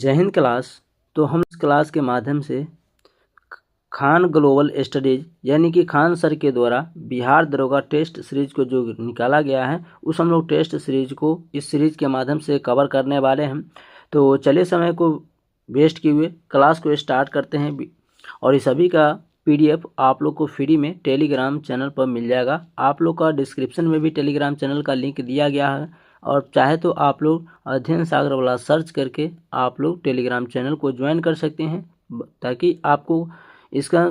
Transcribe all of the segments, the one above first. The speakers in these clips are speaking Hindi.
जय हिंद क्लास। तो हम इस क्लास के माध्यम से खान ग्लोबल स्टडीज यानी कि खान सर के द्वारा बिहार दरोगा टेस्ट सीरीज को जो निकाला गया है उस हम लोग टेस्ट सीरीज को इस सीरीज के माध्यम से कवर करने वाले हैं। तो चलिए समय को वेस्ट किए हुए क्लास को स्टार्ट करते हैं। और इस सभी का PDF आप लोग को फ्री में टेलीग्राम चैनल पर मिल जाएगा। आप लोग का डिस्क्रिप्शन में भी टेलीग्राम चैनल का लिंक दिया गया है, और चाहे तो आप लोग अध्ययन सागर वाला सर्च करके आप लोग टेलीग्राम चैनल को ज्वाइन कर सकते हैं, ताकि आपको इसका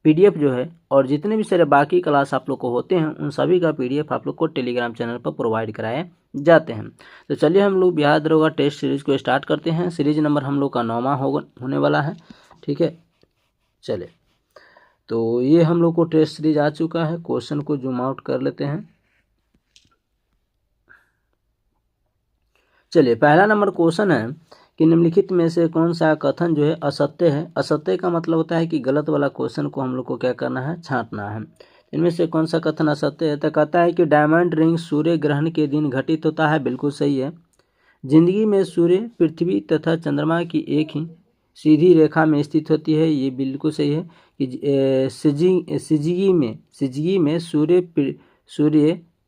PDF जो है और जितने भी सारे बाकी क्लास आप लोग को होते हैं उन सभी का PDF आप लोग को टेलीग्राम चैनल पर प्रोवाइड कराए जाते हैं। तो चलिए हम लोग बिहार दरोगा टेस्ट सीरीज को स्टार्ट करते हैं। सीरीज नंबर हम लोग का 9वां होने वाला है। ठीक है, चले तो ये हम लोग को टेस्ट सीरीज आ चुका है। क्वेश्चन को जूम आउट कर लेते हैं। चलिए, पहला नंबर क्वेश्चन है कि निम्नलिखित में से कौन सा कथन जो है असत्य है। असत्य का मतलब होता है कि गलत वाला क्वेश्चन को हम लोग को क्या करना है, छांटना है। इनमें से कौन सा कथन असत्य है। तो कहता है कि डायमंड रिंग सूर्य ग्रहण के दिन घटित होता है, बिल्कुल सही है। जिंदगी में सूर्य, पृथ्वी तथा चंद्रमा की एक ही सीधी रेखा में स्थित होती है, ये बिल्कुल सही है। कि सिजगी में सूर्य,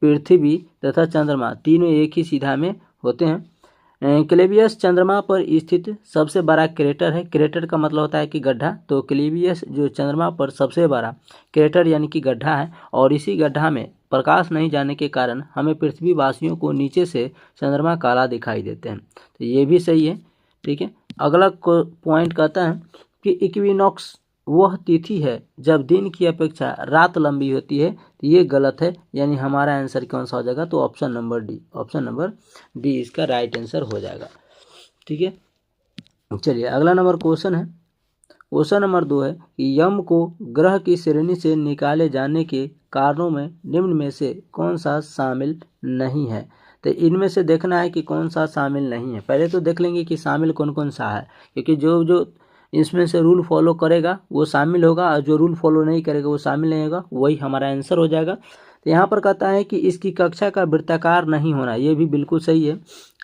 पृथ्वी तथा चंद्रमा तीनों एक ही सीधा में होते हैं। क्लेवियस चंद्रमा पर स्थित सबसे बड़ा क्रेटर है। क्रेटर का मतलब होता है कि गड्ढा। तो क्लेवियस जो चंद्रमा पर सबसे बड़ा क्रेटर यानी कि गड्ढा है, और इसी गड्ढा में प्रकाश नहीं जाने के कारण हमें पृथ्वी वासियों को नीचे से चंद्रमा काला दिखाई देते हैं। तो ये भी सही है। ठीक है, अगला पॉइंट कहता है कि इक्विनॉक्स वह तिथि है जब दिन की अपेक्षा रात लंबी होती है। तो ये गलत है, यानी हमारा आंसर कौन सा हो जाएगा, तो ऑप्शन नंबर डी इसका राइट आंसर हो जाएगा। ठीक है, चलिए अगला नंबर क्वेश्चन है। क्वेश्चन नंबर 2 है कि यम को ग्रह की श्रेणी से निकाले जाने के कारणों में निम्न में से कौन सा शामिल नहीं है। तो इनमें से देखना है कि कौन सा शामिल नहीं है। पहले तो देख लेंगे कि शामिल कौन कौन सा है, क्योंकि जो इसमें से रूल फॉलो करेगा वो शामिल होगा, और जो रूल फॉलो नहीं करेगा वो शामिल नहीं होगा, वही हमारा आंसर हो जाएगा। तो यहाँ पर कहता है कि इसकी कक्षा का वृत्ताकार नहीं होना, ये भी बिल्कुल सही है।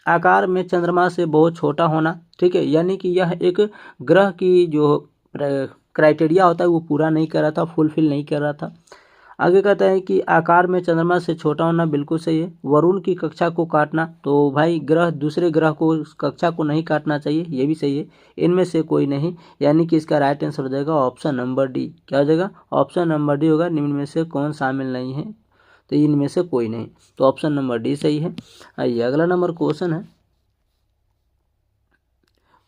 आकार में चंद्रमा से बहुत छोटा होना, ठीक है, यानी कि यह एक ग्रह की जो क्राइटेरिया होता है वो पूरा नहीं कर रहा था, फुलफिल नहीं कर रहा था। आगे कहता है कि आकार में चंद्रमा से छोटा होना, बिल्कुल सही है। वरुण की कक्षा को काटना, तो भाई ग्रह दूसरे ग्रह को कक्षा को नहीं काटना चाहिए, ये भी सही है। इनमें से कोई नहीं, यानी कि इसका राइट आंसर हो जाएगा ऑप्शन नंबर डी। क्या हो जाएगा, ऑप्शन नंबर डी होगा। निम्न में से कौन शामिल नहीं है, तो इनमें से कोई नहीं, तो ऑप्शन नंबर डी सही है। आइए अगला नंबर क्वेश्चन है।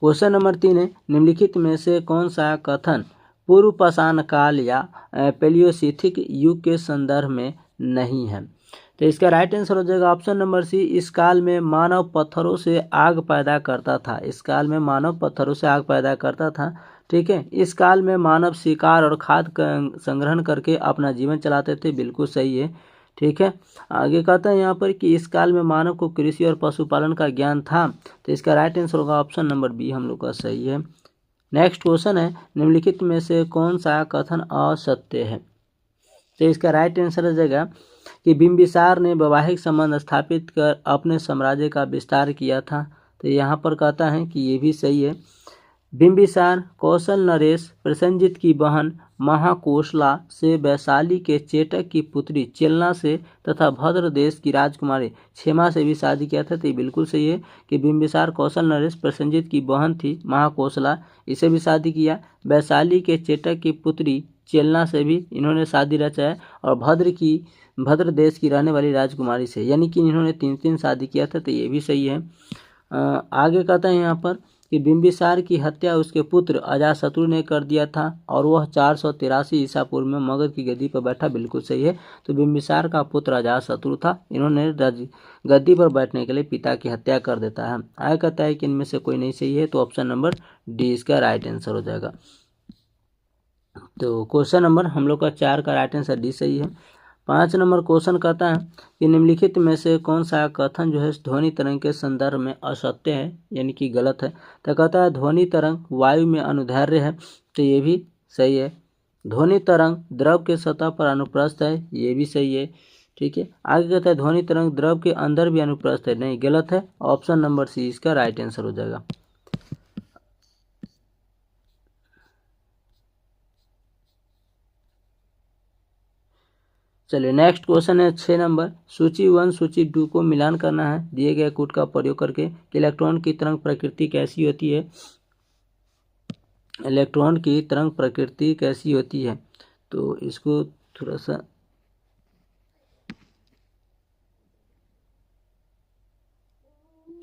क्वेश्चन नंबर 3 है, निम्नलिखित में से कौन सा कथन पूर्व पाषाण काल या पेलियोसिथिक युग के संदर्भ में नहीं है। तो इसका राइट आंसर हो जाएगा ऑप्शन नंबर सी। इस काल में मानव पत्थरों से आग पैदा करता था। इस काल में मानव पत्थरों से आग पैदा करता था। ठीक है, इस काल में मानव शिकार और खाद्य संग्रहण करके अपना जीवन चलाते थे, बिल्कुल सही है। ठीक है, आगे कहता है यहाँ पर कि इस काल में मानव को कृषि और पशुपालन का ज्ञान था। तो इसका राइट आंसर होगा ऑप्शन नंबर बी, हम लोग का सही है। नेक्स्ट क्वेश्चन है, निम्नलिखित में से कौन सा कथन असत्य है। तो इसका राइट आंसर हो जाएगा कि बिंबिसार ने वैवाहिक संबंध स्थापित कर अपने साम्राज्य का विस्तार किया था। तो यहाँ पर कहता है कि ये भी सही है। बिंबिसार कौशल नरेश प्रसेनजित की बहन महाकोशला से वैशाली के चेटक की पुत्री चेलना से तथा भद्र देश की राजकुमारी क्षेमा से भी शादी किया था। तो ये बिल्कुल सही है कि बिंबिसार कौशल नरेश प्रसेनजित की बहन थी महाकोशला, इसे भी शादी किया। वैशाली के चेटक की पुत्री चेलना से भी इन्होंने शादी रचाया, और भद्र देश की रहने वाली राजकुमारी से, यानी कि इन्होंने 3 शादी किया था। तो ये भी सही है। आगे कहता है यहाँ पर कि बिंबिसार की हत्या उसके पुत्र अजातशत्रु ने कर दिया था, और वह 483 ईसा पूर्व में मगध की गद्दी पर बैठा, बिल्कुल सही है। तो बिंबिसार का पुत्र अजातशत्रु था, इन्होंने गद्दी पर बैठने के लिए पिता की हत्या कर देता है। आगे कहता है कि इनमें से कोई नहीं सही है, तो ऑप्शन नंबर डी इसका राइट आंसर हो जाएगा। तो क्वेश्चन नंबर हम लोग का 4 का राइट आंसर डी सही है। 5 नंबर क्वेश्चन कहता है कि निम्नलिखित में से कौन सा कथन जो है ध्वनि तरंग के संदर्भ में असत्य है, यानी कि गलत है। तो कहता है ध्वनि तरंग वायु में अनुदैर्घ्य है। तो ये भी सही है। ध्वनि तरंग द्रव के सतह पर अनुप्रस्थ है, ये भी सही है। ठीक है, आगे कहता है ध्वनि तरंग द्रव के अंदर भी अनुप्रस्थ है, नहीं, गलत है। ऑप्शन नंबर सी इसका राइट आंसर हो जाएगा। चलिए नेक्स्ट क्वेश्चन है 6 नंबर। सूची 1 सूची 2 को मिलान करना है दिए गए कोड का प्रयोग करके। इलेक्ट्रॉन की तरंग प्रकृति कैसी होती है, इलेक्ट्रॉन की तरंग प्रकृति कैसी होती है, तो इसको थोड़ा सा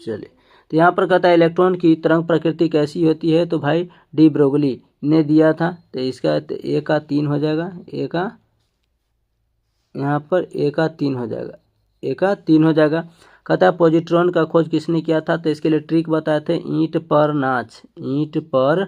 चलिए, तो यहाँ पर कहता है इलेक्ट्रॉन की तरंग प्रकृति कैसी होती है, तो भाई डी ब्रोगली ने दिया था, तो इसका ए का 3 हो जाएगा, ए का यहाँ पर ए का 3 हो जाएगा, ए का 3 हो जाएगा। कहता है पॉजिट्रॉन का खोज किसने किया था, तो इसके लिए ट्रिक बताए थे, ईंट पर नाच, ईंट पर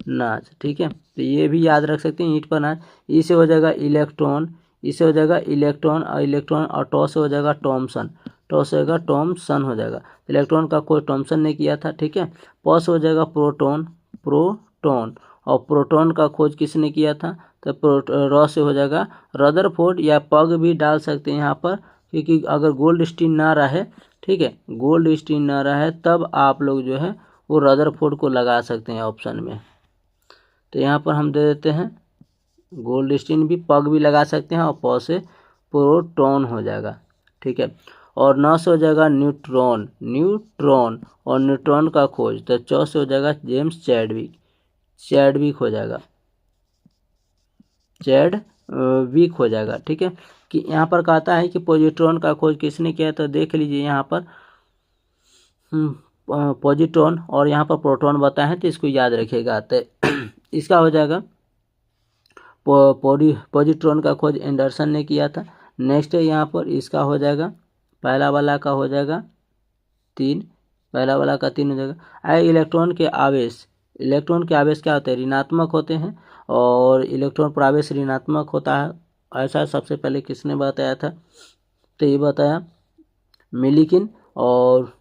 नाच, ठीक है, तो ये भी याद रख सकते हैं, ईंट पर नाच। ई से हो जाएगा इलेक्ट्रॉन, इससे हो जाएगा इलेक्ट्रॉन, और इलेक्ट्रॉन और टॉ से हो जाएगा टॉमसन, टॉ से होगा टॉमसन हो जाएगा। इलेक्ट्रॉन का खोज टॉमसन ने किया था, ठीक है। पॉ से हो जाएगा प्रोटॉन, प्रोटॉन, और प्रोटॉन का खोज किसने किया था, तो रॉ से हो जाएगा रदरफोर्ड, या पग भी डाल सकते हैं यहाँ पर, क्योंकि अगर गोल्ड स्टीन ना रहे, ठीक है, गोल्ड स्टीन ना रहे तब आप लोग जो है वो रदरफोर्ड को लगा सकते हैं ऑप्शन में। तो यहाँ पर हम दे देते हैं गोल्ड स्टीन, भी पग भी लगा सकते हैं, और पॉ से प्रोटॉन हो जाएगा, ठीक है। और नौ से हो जाएगा न्यूट्रॉन, न्यूट्रॉन, और न्यूट्रॉन का खोज तो चौ से हो जाएगा जेम्स चैडविक, चैडविक हो जाएगा, चैडविक हो जाएगा, ठीक है। कि यहाँ पर कहता है कि पॉजिट्रॉन का खोज किसने किया, तो देख लीजिए यहाँ पर पॉजिट्रॉन और यहाँ पर प्रोटॉन बताए हैं, तो इसको याद रखिएगा। तो इसका हो जाएगा पॉजिट्रॉन का खोज एंडरसन ने किया था। नेक्स्ट है यहाँ पर इसका हो जाएगा, पहला वाला का हो जाएगा 3, पहला वाला का 3 हो जाएगा। इलेक्ट्रॉन के आवेश, इलेक्ट्रॉन के आवेश क्या होते हैं, ऋणात्मक होते हैं, और इलेक्ट्रॉन पर आवेश ऋणात्मक होता है, ऐसा सबसे पहले किसने बताया था, तो ये बताया मिलिकिन। और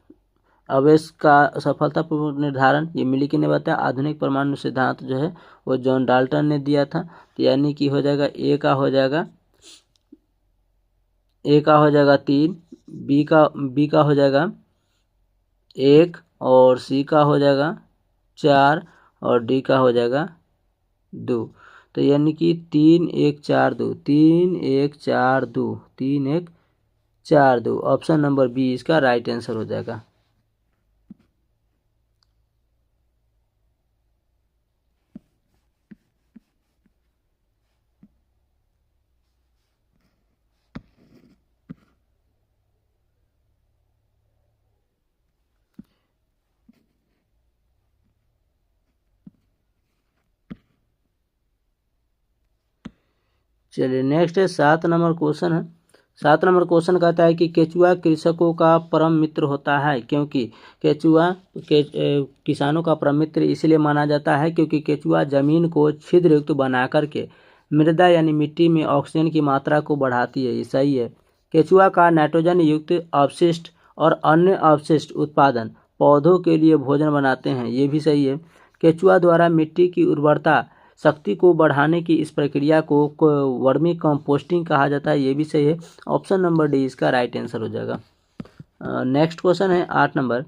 आवेश का सफलतापूर्वक निर्धारण ये मिलिकिन ने बताया। आधुनिक परमाणु सिद्धांत जो है वो जॉन डाल्टन ने दिया था, तो यानी कि हो जाएगा ए का हो जाएगा, ए का हो जाएगा 3, बी का हो जाएगा 1, और सी का हो जाएगा 4, और डी का हो जाएगा 2। तो यानी कि 3 1 4 2, 3 1 4 2, 3 1 4 2, ऑप्शन नंबर बी इसका राइट आंसर हो जाएगा। चलिए नेक्स्ट है 7 नंबर क्वेश्चन है। 7 नंबर क्वेश्चन कहता है कि केचुआ कृषकों का परम मित्र होता है, क्योंकि केचुआ किसानों का परम मित्र इसलिए माना जाता है क्योंकि केचुआ जमीन को छिद्रयुक्त बना करके मृदा यानी मिट्टी में ऑक्सीजन की मात्रा को बढ़ाती है, ये सही है। केचुआ का नाइट्रोजन युक्त अवशिष्ट और अन्य अवशिष्ट उत्पादन पौधों के लिए भोजन बनाते हैं, ये भी सही है। केचुआ द्वारा मिट्टी की उर्वरता शक्ति को बढ़ाने की इस प्रक्रिया को वर्मी कंपोस्टिंग कहा जाता है, ये भी सही है। ऑप्शन नंबर डी इसका राइट आंसर हो जाएगा। नेक्स्ट क्वेश्चन है 8 नंबर।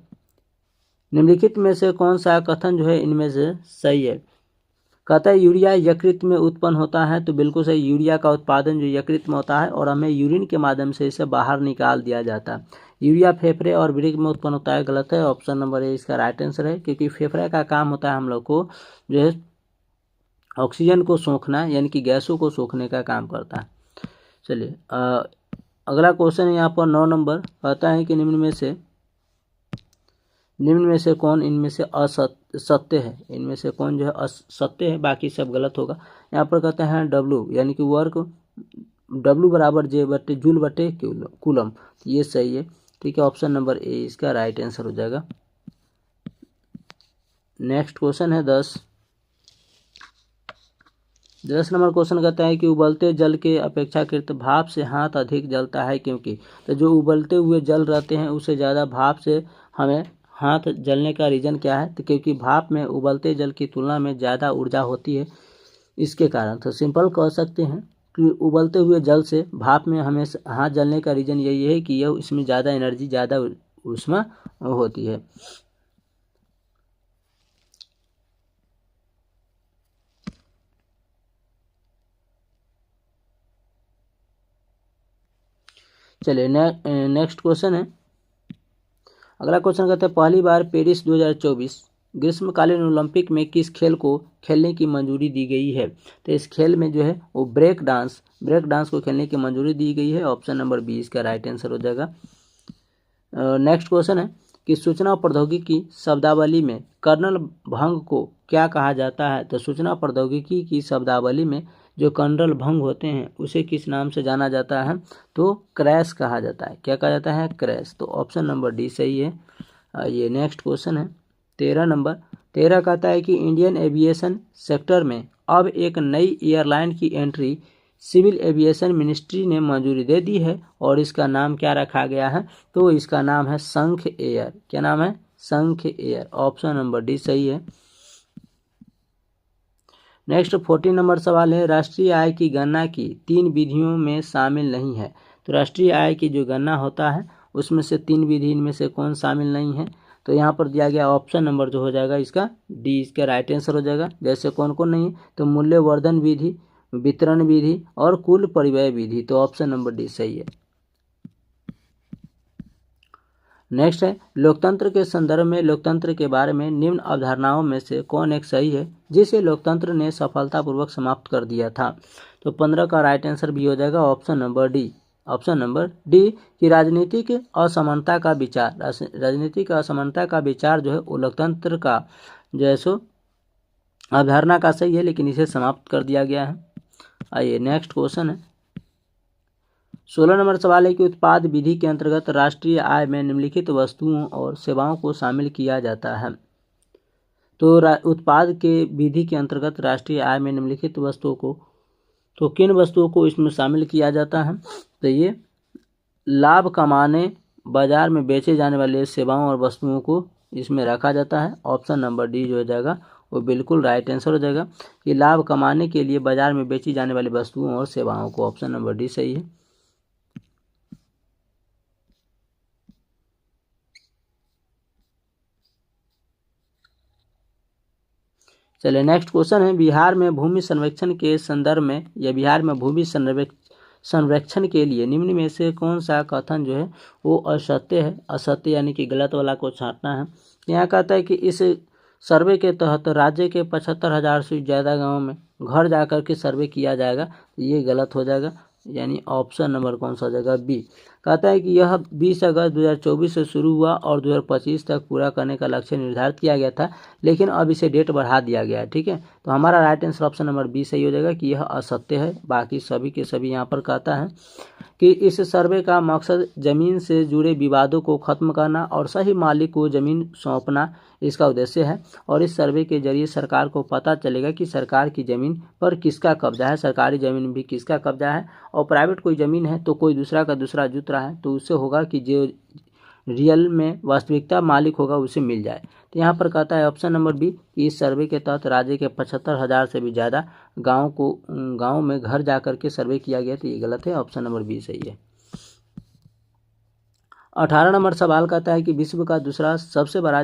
निम्नलिखित में से कौन सा कथन जो है इनमें से सही है। कहता है यूरिया यकृत में उत्पन्न होता है, तो बिल्कुल सही, यूरिया का उत्पादन जो यकृत में होता है और हमें यूरिन के माध्यम से इसे बाहर निकाल दिया जाता है। यूरिया फेफड़े और वृक्क में उत्पन्न होता है, गलत है, ऑप्शन नंबर ए इसका राइट आंसर है, क्योंकि फेफड़े का काम होता है हम लोग को जो है ऑक्सीजन को सोखना, यानी कि गैसों को सोखने का काम करता है। चलिए अगला क्वेश्चन है यहाँ पर 9 नंबर। कहता है कि निम्न में से कौन इनमें से असत्य है, इनमें से कौन जो है असत्य है, बाकी सब गलत होगा। यहाँ पर कहते हैं डब्लू यानी कि वर्क, डब्लू बराबर जे बटे जूल बटे कूलम, ये सही है, ठीक है, ऑप्शन नंबर ए इसका राइट आंसर हो जाएगा। नेक्स्ट क्वेश्चन है 10 नंबर क्वेश्चन कहता है कि उबलते जल के अपेक्षाकृत भाप से हाथ अधिक जलता है, क्योंकि तो जो उबलते हुए जल रहते हैं उससे ज़्यादा भाप से हमें हाथ जलने का रीज़न क्या है, तो क्योंकि भाप में उबलते जल की तुलना में ज़्यादा ऊर्जा होती है, इसके कारण। तो सिंपल कह सकते हैं कि उबलते हुए जल से भाप में हमें हाथ जलने का रीज़न यही है कि यह इसमें ज़्यादा एनर्जी, ज़्यादा ऊष्मा होती है। चलिए नेक्स्ट क्वेश्चन है। अगला क्वेश्चन कहते हैं पहली बार पेरिस 2024 ग्रीष्मकालीन ओलंपिक में किस खेल को खेलने की मंजूरी दी गई है। तो इस खेल में जो है वो ब्रेक डांस को खेलने की मंजूरी दी गई है। ऑप्शन नंबर 20 का राइट आंसर हो जाएगा। नेक्स्ट क्वेश्चन है कि सूचना प्रौद्योगिकी शब्दावली में कर्नल भंग को क्या कहा जाता है। तो सूचना प्रौद्योगिकी की शब्दावली में जो कर्नल भंग होते हैं उसे किस नाम से जाना जाता है। तो क्रैश कहा जाता है। क्या कहा जाता है? क्रैश। तो ऑप्शन नंबर डी सही है। ये नेक्स्ट क्वेश्चन है 13 नंबर। 13 कहता है कि इंडियन एविएशन सेक्टर में अब एक नई एयरलाइन की एंट्री सिविल एविएशन मिनिस्ट्री ने मंजूरी दे दी है और इसका नाम क्या रखा गया है। तो इसका नाम है शंख एयर। क्या नाम है? शंख एयर। ऑप्शन नंबर डी सही है। नेक्स्ट 14 नंबर सवाल है राष्ट्रीय आय की गणना की 3 विधियों में शामिल नहीं है। तो राष्ट्रीय आय की जो गणना होता है उसमें से 3 विधि इनमें से कौन शामिल नहीं है। तो यहाँ पर दिया गया ऑप्शन नंबर जो हो जाएगा इसका डी, इसका राइट आंसर हो जाएगा। जैसे कौन कौन नहीं है, तो मूल्यवर्धन विधि, वितरण विधि और कुल परिव्यय विधि। तो ऑप्शन नंबर डी सही है। नेक्स्ट है लोकतंत्र के संदर्भ में लोकतंत्र के बारे में निम्न अवधारणाओं में से कौन एक सही है जिसे लोकतंत्र ने सफलतापूर्वक समाप्त कर दिया था। तो 15 का राइट आंसर भी हो जाएगा option number D. Option number D कि राजनीतिक असमानता का विचार, राजनीतिक असमानता का विचार जो है वो लोकतंत्र का जो है सो अवधारणा का सही है, लेकिन इसे समाप्त कर दिया गया है। आइए नेक्स्ट क्वेश्चन है 16 नंबर सवाल है कि उत्पाद विधि के अंतर्गत राष्ट्रीय आय में निम्नलिखित वस्तुओं और सेवाओं को शामिल किया जाता है। तो उत्पाद के विधि के अंतर्गत राष्ट्रीय आय में निम्नलिखित वस्तुओं को, तो किन वस्तुओं को इसमें शामिल किया जाता है। तो ये लाभ कमाने बाजार में बेचे जाने वाले सेवाओं और वस्तुओं को इसमें रखा जाता है। ऑप्शन नंबर डी जो हो जाएगा वो बिल्कुल राइट आंसर हो जाएगा कि लाभ कमाने के लिए बाजार में बेची जाने वाली वस्तुओं और सेवाओं को। ऑप्शन नंबर डी सही है। चलिए नेक्स्ट क्वेश्चन है बिहार में भूमि सर्वेक्षण के संदर्भ में या बिहार में भूमि संरक्षण के लिए निम्न में से कौन सा कथन जो है वो असत्य है। असत्य यानी कि गलत वाला को छांटना है। यहाँ कहता है कि इस सर्वे के तहत राज्य के 75,000 से ज़्यादा गाँव में घर जाकर के सर्वे किया जाएगा। ये गलत हो जाएगा, यानी ऑप्शन नंबर कौन सा हो जाएगा? बी। कहता है कि यह 20 अगस्त 2024 से शुरू हुआ और 2025 तक पूरा करने का लक्ष्य निर्धारित किया गया था, लेकिन अब इसे डेट बढ़ा दिया गया है। ठीक है, तो हमारा right answer option number B सही हो जाएगा कि यह असत्य है। बाकी सभी के सभी यहाँ पर कहता है कि इस सर्वे का मकसद जमीन से जुड़े विवादों को खत्म करना और सही मालिक को जमीन सौंपना इसका उद्देश्य है। और इस सर्वे के जरिए सरकार को पता चलेगा कि सरकार की ज़मीन पर किसका कब्जा है, सरकारी ज़मीन भी किसका कब्जा है, और प्राइवेट कोई ज़मीन है तो कोई दूसरा का दूसरा जुत रहा है, तो उससे होगा कि जो रियल में वास्तविकता मालिक होगा उसे मिल जाए। तो यहाँ पर कहता है ऑप्शन नंबर बी कि इस सर्वे के तहत राज्य के 75,000 से भी ज़्यादा गाँव में घर जाकर के सर्वे किया गया। तो ये गलत है, ऑप्शन नंबर बी सही है। 18 नंबर सवाल कहता है कि विश्व का दूसरा सबसे बड़ा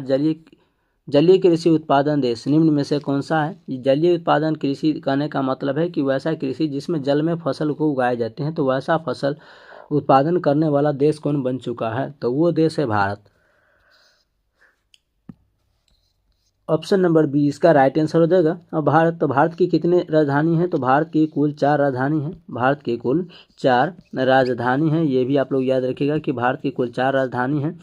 जलीय कृषि उत्पादन देश निम्न में से कौन सा है। जलीय उत्पादन कृषि कहने का मतलब है कि वैसा कृषि जिसमें जल में फसल को उगाए जाते हैं, तो वैसा फसल उत्पादन करने वाला देश कौन बन चुका है। तो वो देश है भारत। ऑप्शन नंबर बी इसका राइट आंसर हो जाएगा। अब भारत की कितने राजधानी हैं। तो भारत की कुल 4 राजधानी हैं। भारत की कुल 4 राजधानी हैं, ये भी आप लोग याद रखिएगा कि भारत की कुल 4 राजधानी हैं।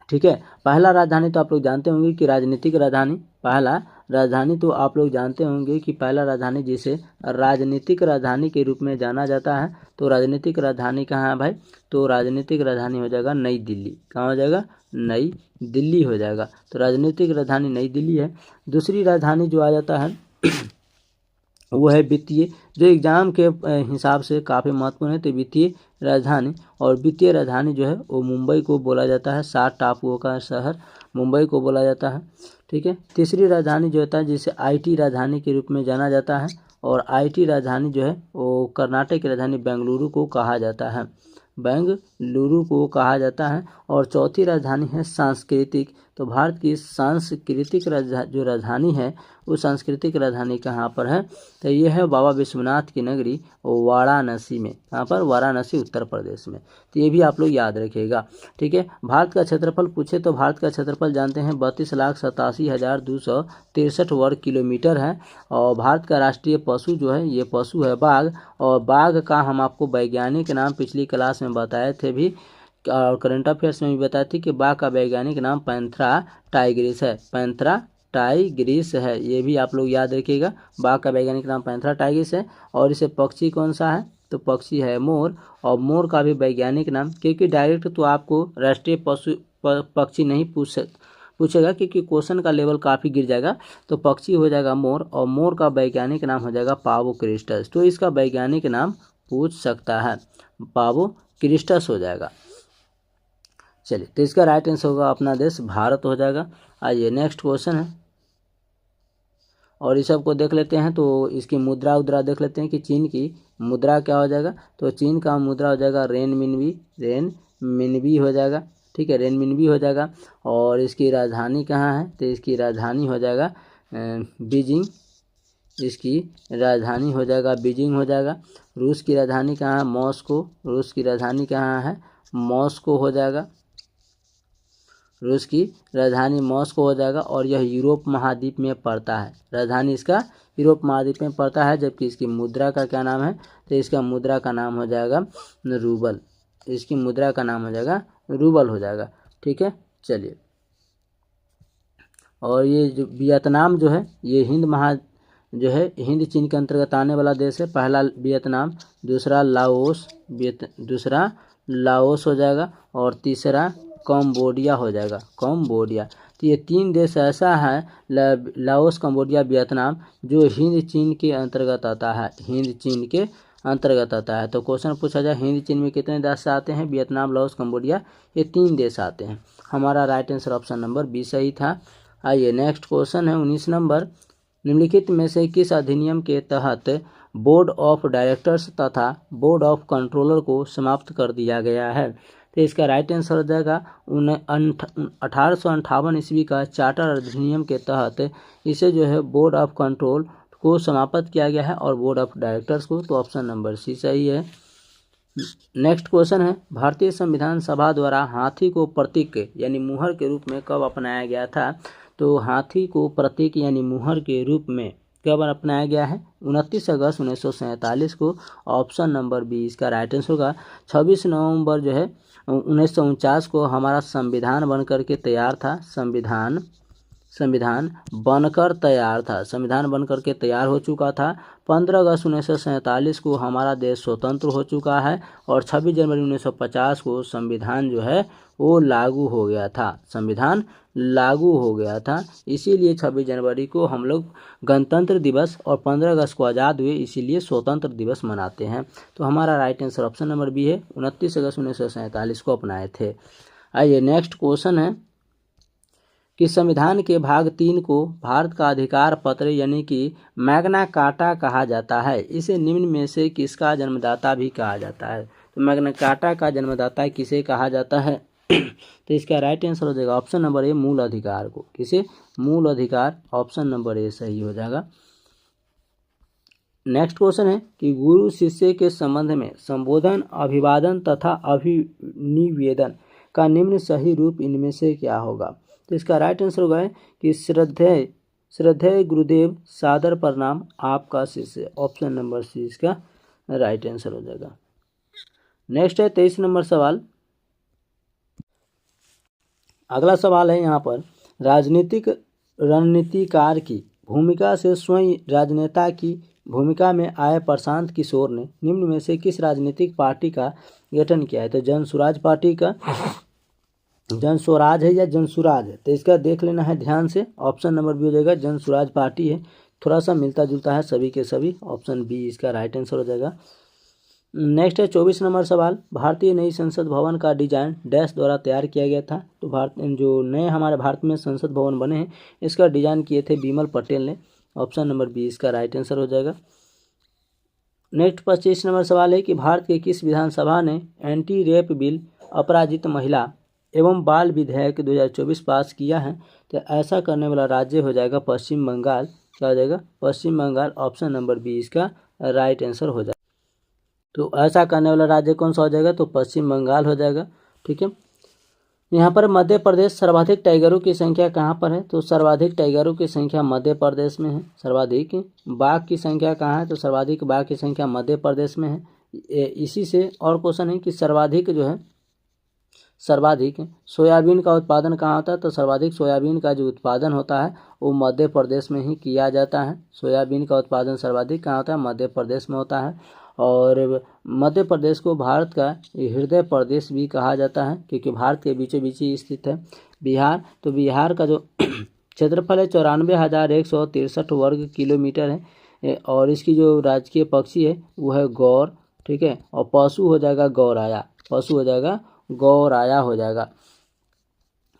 ठीक है, पहला राजधानी तो आप लोग जानते होंगे कि राजनीतिक राजधानी, पहला राजधानी तो आप लोग जानते होंगे कि पहला राजधानी जिसे राजनीतिक राजधानी के रूप में जाना जाता है। तो राजनीतिक राजधानी कहाँ है भाई। तो राजनीतिक राजधानी हो जाएगा नई दिल्ली। कहाँ हो जाएगा? नई दिल्ली हो जाएगा। तो राजनीतिक राजधानी नई दिल्ली है। दूसरी राजधानी जो आ जाता है वो है वित्तीय, जो एग्जाम के हिसाब से काफ़ी महत्वपूर्ण है। तो वित्तीय राजधानी, और वित्तीय राजधानी जो है वो मुंबई को बोला जाता है। 7 टापुओं का शहर मुंबई को बोला जाता है। ठीक है, तीसरी राजधानी जो होता है जिसे आईटी राजधानी के रूप में जाना जाता है, और आईटी राजधानी जो है वो कर्नाटक की राजधानी बेंगलुरु को कहा जाता है। बेंगलुरु को कहा जाता है। और चौथी राजधानी है सांस्कृतिक। तो भारत की सांस्कृतिक जो राजधानी है वो सांस्कृतिक राजधानी कहाँ पर है, तो ये है बाबा विश्वनाथ की नगरी वाराणसी में। कहाँ पर? वाराणसी, उत्तर प्रदेश में। तो ये भी आप लोग याद रखिएगा, ठीक है। भारत का क्षेत्रफल पूछे तो भारत का क्षेत्रफल जानते हैं 32,87,263 वर्ग किलोमीटर है। और भारत का राष्ट्रीय पशु जो है ये पशु है बाघ। और बाघ का हम आपको वैज्ञानिक नाम पिछली क्लास में बताए थे भी, और करंट अफेयर्स में भी बताए थे कि बाघ का वैज्ञानिक नाम पैंथेरा टाइग्रिस है। पैंथेरा टाइग्रिस है, ये भी आप लोग याद रखिएगा। बाघ का वैज्ञानिक नाम पैंथेरा टाइग्रिस है। और इसे पक्षी कौन सा है, तो पक्षी है मोर। और मोर का भी वैज्ञानिक नाम, क्योंकि डायरेक्ट तो आपको राष्ट्रीय पशु पक्षी नहीं पूछेगा क्योंकि क्वेश्चन का लेवल काफ़ी गिर जाएगा, तो पक्षी हो जाएगा मोर। और मोर का वैज्ञानिक नाम हो जाएगा पावो क्रिस्टस। तो इसका वैज्ञानिक नाम पूछ सकता है, पावो क्रिस्टस हो जाएगा। चलिए, तो इसका राइट आंसर होगा अपना देश भारत हो जाएगा। आइए नेक्स्ट क्वेश्चन है, और इस सबको देख लेते हैं। तो इसकी मुद्रा उद्रा देख लेते हैं कि चीन की मुद्रा क्या हो जाएगा। तो चीन का मुद्रा हो जाएगा रेनमिनबी हो जाएगा, ठीक है, रेनमिनबी हो जाएगा। और इसकी राजधानी कहाँ है, तो इसकी राजधानी हो जाएगा बीजिंग। इसकी राजधानी हो जाएगा बीजिंग हो जाएगा। रूस की राजधानी कहाँ है, मॉस्को। रूस की राजधानी कहाँ है, मॉस्को हो जाएगा। रूस की राजधानी मॉस्को हो जाएगा। और यह यूरोप महाद्वीप में पड़ता है, राजधानी इसका यूरोप महाद्वीप में पड़ता है। जबकि इसकी मुद्रा का क्या नाम है, तो इसका मुद्रा का नाम हो जाएगा रूबल। इसकी मुद्रा का नाम हो जाएगा रूबल हो जाएगा, ठीक है। चलिए, और ये जो वियतनाम जो है ये हिंद चीन के अंतर्गत आने वाला देश है। पहला वियतनाम, दूसरा लाओस हो जाएगा, और तीसरा कंबोडिया हो जाएगा, कंबोडिया। तो ये तीन देश ऐसा है, लाओस, कंबोडिया, वियतनाम, जो हिंद चीन के अंतर्गत आता है, हिंद चीन के अंतर्गत आता है। तो क्वेश्चन पूछा जाए हिंद चीन में कितने देश आते हैं, वियतनाम, लाओस, कंबोडिया, ये 3 देश आते हैं। हमारा right answer option number B सही था। आइए नेक्स्ट क्वेश्चन है 19 नंबर, निम्नलिखित में से किस अधिनियम के तहत बोर्ड ऑफ डायरेक्टर्स तथा बोर्ड ऑफ कंट्रोलर को समाप्त कर दिया गया है। तो इसका राइट आंसर हो जाएगा 1858 ईस्वी का चार्टर अधिनियम के तहत इसे जो है बोर्ड ऑफ कंट्रोल को समाप्त किया गया है, और बोर्ड ऑफ डायरेक्टर्स को। तो ऑप्शन नंबर सी सही है। नेक्स्ट क्वेश्चन है, भारतीय संविधान सभा द्वारा हाथी को प्रतीक यानी मुहर के रूप में कब अपनाया गया था। तो हाथी को प्रतीक यानी मुहर के रूप में कब अपनाया गया है, 29 अगस्त 1947 को। ऑप्शन नंबर बी इसका राइट आंसर होगा। 26 नवंबर जो है 1949 को हमारा संविधान बनकर के तैयार था। संविधान बनकर के तैयार हो चुका था। 15 अगस्त 1947 को हमारा देश स्वतंत्र हो चुका है। और 26 जनवरी 1950 को संविधान जो है वो लागू हो गया था, संविधान लागू हो गया था। इसीलिए 26 जनवरी को हम लोग गणतंत्र दिवस और 15 अगस्त को आज़ाद हुए, इसीलिए स्वतंत्र दिवस मनाते हैं। तो हमारा right answer option number B है, 29 अगस्त 1947 को अपनाए थे। आइए नेक्स्ट क्वेश्चन है कि संविधान के भाग 3 को भारत का अधिकार पत्र यानी कि मैग्ना कार्टा कहा जाता है। इसे निम्न में से किसका जन्मदाता भी कहा जाता है। तो मैग्ना कार्टा का जन्मदाता किसे कहा जाता है, तो इसका राइट आंसर हो जाएगा ऑप्शन नंबर ए, मूल अधिकार को। किसे, मूल अधिकार। ऑप्शन नंबर ए सही हो जाएगा। नेक्स्ट क्वेश्चन है कि गुरु शिष्य के संबंध में संबोधन, अभिवादन तथा अभिनिवेदन का निम्न सही रूप इनमें से क्या होगा। तो इसका राइट आंसर होगा कि श्रद्धेय गुरुदेव, सादर प्रणाम, आपका शिष्य। ऑप्शन नंबर सी इसका राइट आंसर हो जाएगा। नेक्स्ट है 23 नंबर सवाल। अगला सवाल है यहाँ पर, राजनीतिक रणनीतिकार की भूमिका से स्वयं राजनेता की भूमिका में आए प्रशांत किशोर ने निम्न में से किस राजनीतिक पार्टी का गठन किया है। तो जन स्वराज पार्टी का, जन स्वराज है या जन सुराज है, तो इसका देख लेना है ध्यान से। ऑप्शन नंबर बी हो जाएगा, जन स्वराज पार्टी है। थोड़ा सा मिलता जुलता है सभी के सभी, ऑप्शन बी इसका राइट आंसर हो जाएगा। नेक्स्ट है 24 नंबर सवाल, भारतीय नई संसद भवन का डिजाइन डैश द्वारा तैयार किया गया था। तो जो नए हमारे भारत में संसद भवन बने हैं इसका डिजाइन किए थे बिमल पटेल ने। ऑप्शन नंबर बी इसका राइट आंसर हो जाएगा। नेक्स्ट 25 नंबर सवाल है कि भारत के किस विधानसभा ने एंटी रेप बिल, अपराजित महिला एवं बाल विधेयक 2024 पास किया है, तो ऐसा करने वाला राज्य हो जाएगा पश्चिम बंगाल। क्या हो जाएगा? पश्चिम बंगाल। ऑप्शन नंबर बी इसका राइट आंसर हो जाएगा। तो ऐसा करने वाला राज्य कौन सा हो जाएगा? तो पश्चिम बंगाल हो जाएगा। ठीक है। यहाँ पर मध्य प्रदेश सर्वाधिक टाइगरों की संख्या कहाँ पर है? तो सर्वाधिक टाइगरों की संख्या मध्य प्रदेश में है। सर्वाधिक बाघ की संख्या कहाँ है? तो सर्वाधिक बाघ की संख्या मध्य प्रदेश में है। इसी से और क्वेश्चन है कि सर्वाधिक जो है सर्वाधिक सोयाबीन का उत्पादन कहाँ होता है? तो सर्वाधिक सोयाबीन का जो उत्पादन होता है वो मध्य प्रदेश में ही किया जाता है। सोयाबीन का उत्पादन सर्वाधिक कहाँ होता है? मध्य प्रदेश में होता है। और मध्य प्रदेश को भारत का हृदय प्रदेश भी कहा जाता है, क्योंकि भारत के बीचों बीच ही स्थित है बिहार। तो बिहार का जो क्षेत्रफल है 94,163 वर्ग किलोमीटर है। और इसकी जो राजकीय पक्षी है वो है गौर। ठीक है। और पशु हो जाएगा गौराया। पशु हो जाएगा गौराया हो जाएगा।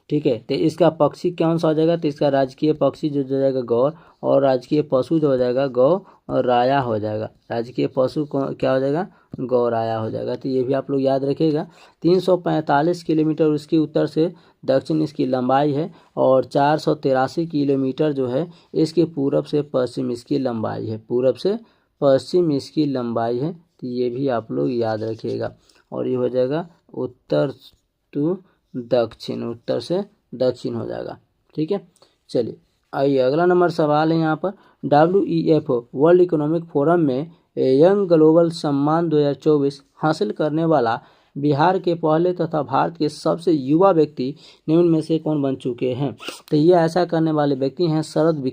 ठीक है। तो इसका पक्षी कौन सा हो जाएगा? तो इसका राजकीय पक्षी जो हो जाएगा गौर, और राजकीय पशु जो हो जाएगा गौ और राया हो जाएगा। राजकीय पशु क्या हो जाएगा? गौराया हो जाएगा। तो ये भी आप लोग याद रखिएगा। 345 किलोमीटर उसकी उत्तर से दक्षिण इसकी लंबाई है, और 483 किलोमीटर जो है इसके पूरब से पश्चिम इसकी लंबाई है। पूरब से पश्चिम इसकी लंबाई है। तो ये भी आप लोग याद रखिएगा। और ये हो जाएगा उत्तर टू दक्षिण, उत्तर से दक्षिण हो जाएगा। ठीक है। चलिए आइए अगला नंबर सवाल है यहाँ पर। WEF वर्ल्ड इकोनॉमिक फोरम में यंग ग्लोबल सम्मान 2024 हासिल करने वाला बिहार के पहले तथा भारत के सबसे युवा व्यक्ति निम्न में से कौन बन चुके हैं? तो ये ऐसा करने वाले व्यक्ति हैं शरद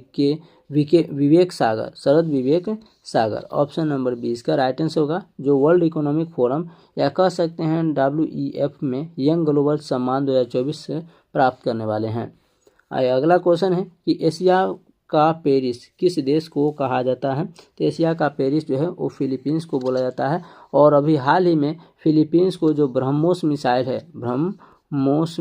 विवेक सागर। शरद विवेक सागर। ऑप्शन नंबर 20 का राइट आंसर होगा। जो वर्ल्ड इकोनॉमिक फोरम या कह सकते हैं WEF में यंग ग्लोबल सम्मान 2024 से प्राप्त करने वाले हैं। आइए अगला क्वेश्चन है कि एशिया का पेरिस किस देश को कहा जाता है? तो एशिया का पेरिस जो है वो फिलीपींस को बोला जाता है। और अभी हाल ही में फिलीपींस को जो ब्रह्मोस मिसाइल है ब्रह्मोस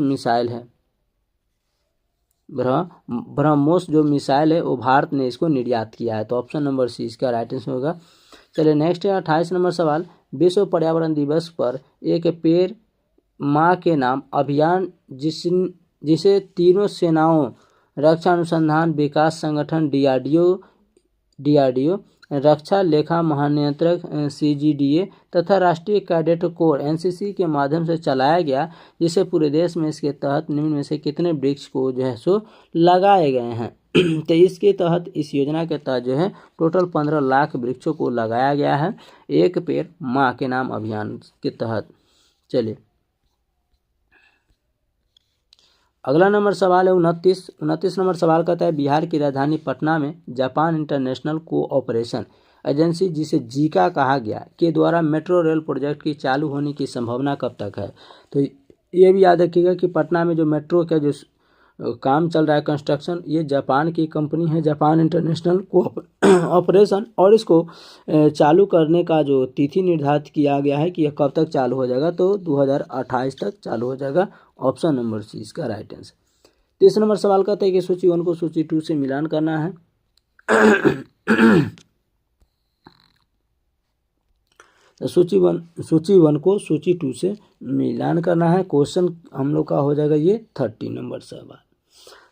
जो मिसाइल है वो भारत ने इसको निर्यात किया है। तो ऑप्शन नंबर सी इसका राइट आंसर होगा। चलिए नेक्स्ट है 28 नंबर सवाल। विश्व पर्यावरण दिवस पर एक पेड़ माँ के नाम अभियान जिसे तीनों सेनाओं रक्षा अनुसंधान विकास संगठन DRDO रक्षा लेखा महानियंत्रक CGDA तथा राष्ट्रीय कैडेट कोर NCC के माध्यम से चलाया गया, जिसे पूरे देश में इसके तहत निम्न में से कितने वृक्ष को जो है सो लगाए गए हैं? तो इसके तहत इस योजना के तहत जो है टोटल 15 लाख वृक्षों को लगाया गया है एक पेड़ माँ के नाम अभियान के तहत। चलिए अगला नंबर सवाल है 29 नंबर सवाल कहता है बिहार की राजधानी पटना में जापान इंटरनेशनल कोऑपरेशन एजेंसी, जिसे जीका कहा गया, के द्वारा मेट्रो रेल प्रोजेक्ट की चालू होने की संभावना कब तक है? तो ये भी याद रखिएगा कि पटना में जो मेट्रो का जो काम चल रहा है कंस्ट्रक्शन, ये जापान की कंपनी है जापान इंटरनेशनल कोऑपरेशन, और इसको चालू करने का जो तिथि निर्धारित किया गया है कि यह कब तक चालू हो जाएगा, तो 2028 तक चालू हो जाएगा। ऑप्शन नंबर सी इसका राइट आंसर। 30 नंबर सवाल कहते हैं कि सूची 1 को सूची 2 से मिलान करना है। तो सूची वन को सूची 2 से मिलान करना है। क्वेश्चन हम लोग का हो जाएगा ये 30 नंबर सवाल।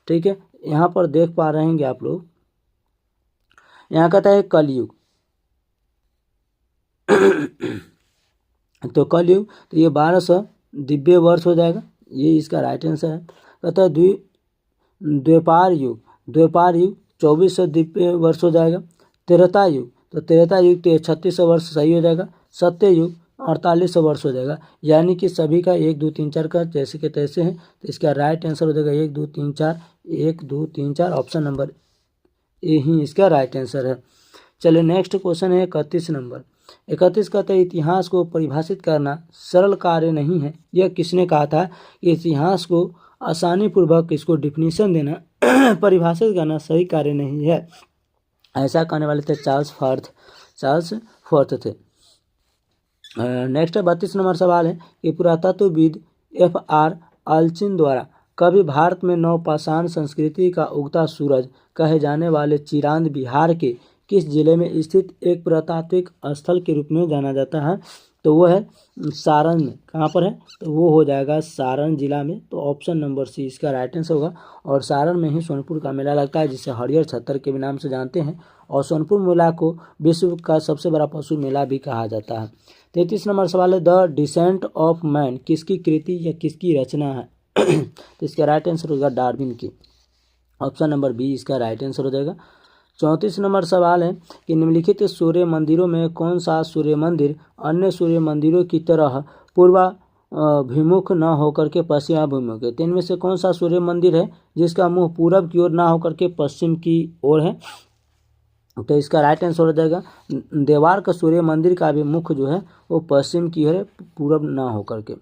ठीक है। यहाँ पर देख पा रहे हैं आप लोग, यहाँ कहता है कलयुग। तो कलयुग तो ये 1200 दिव्य वर्ष हो जाएगा, ये इसका राइट आंसर है। कहता है द्वापर युग 2400 दिव्य वर्ष हो जाएगा। त्रेता युग तो 3600 वर्ष सही हो जाएगा। सत्य युग 4800 वर्ष हो जाएगा। यानी कि सभी का 1 2 3 4 का जैसे के तैसे हैं, तो इसका राइट आंसर हो जाएगा 1 2 3 4 1 2 3 4। ऑप्शन नंबर ए ही इसका राइट आंसर है। चलिए नेक्स्ट क्वेश्चन है 31 नंबर। 31 कहते हैं इतिहास को परिभाषित करना सरल कार्य नहीं है। यह किसने कहा था? इतिहास को आसानी पूर्वक इसको डिफिनीशन देना परिभाषित करना सही कार्य नहीं है। ऐसा कहने वाले थे चार्ल्स फॉर्थ थे। नेक्स्ट 32 नंबर सवाल है कि पुरातत्वविद FR आल्चिन द्वारा कभी भारत में नवपाषाण संस्कृति का उगता सूरज कहे जाने वाले चिरांद बिहार के किस जिले में स्थित एक पुरातात्विक स्थल के रूप में जाना जाता है? तो वो है सारण में। कहाँ पर है? तो वो हो जाएगा सारण जिला में। तो ऑप्शन नंबर सी इसका राइट आंसर होगा। और सारण में ही सोनपुर का मेला लगता है, जिसे हरिहर छत्तर के भी नाम से जानते हैं। और सोनपुर मेला को विश्व का सबसे बड़ा पशु मेला भी कहा जाता है। 33 नंबर सवाल है, द डिसेंट ऑफ मैन किसकी कृति या किसकी रचना है? तो इसका राइट आंसर होगा डार्विन की। ऑप्शन नंबर बी इसका राइट आंसर हो जाएगा। 34 नंबर सवाल है कि निम्नलिखित सूर्य मंदिरों में कौन सा सूर्य मंदिर अन्य सूर्य मंदिरों की तरह पूर्वाभिमुख न होकर के पश्चिमाभिमुख है? तो इनमें से कौन सा सूर्य मंदिर है जिसका मुंह पूरब की ओर ना होकर के पश्चिम की ओर है? तो इसका राइट आंसर हो जाएगा देवार का सूर्य मंदिर का भी मुख जो है वो पश्चिम की ओर है, पूरब ना होकर के।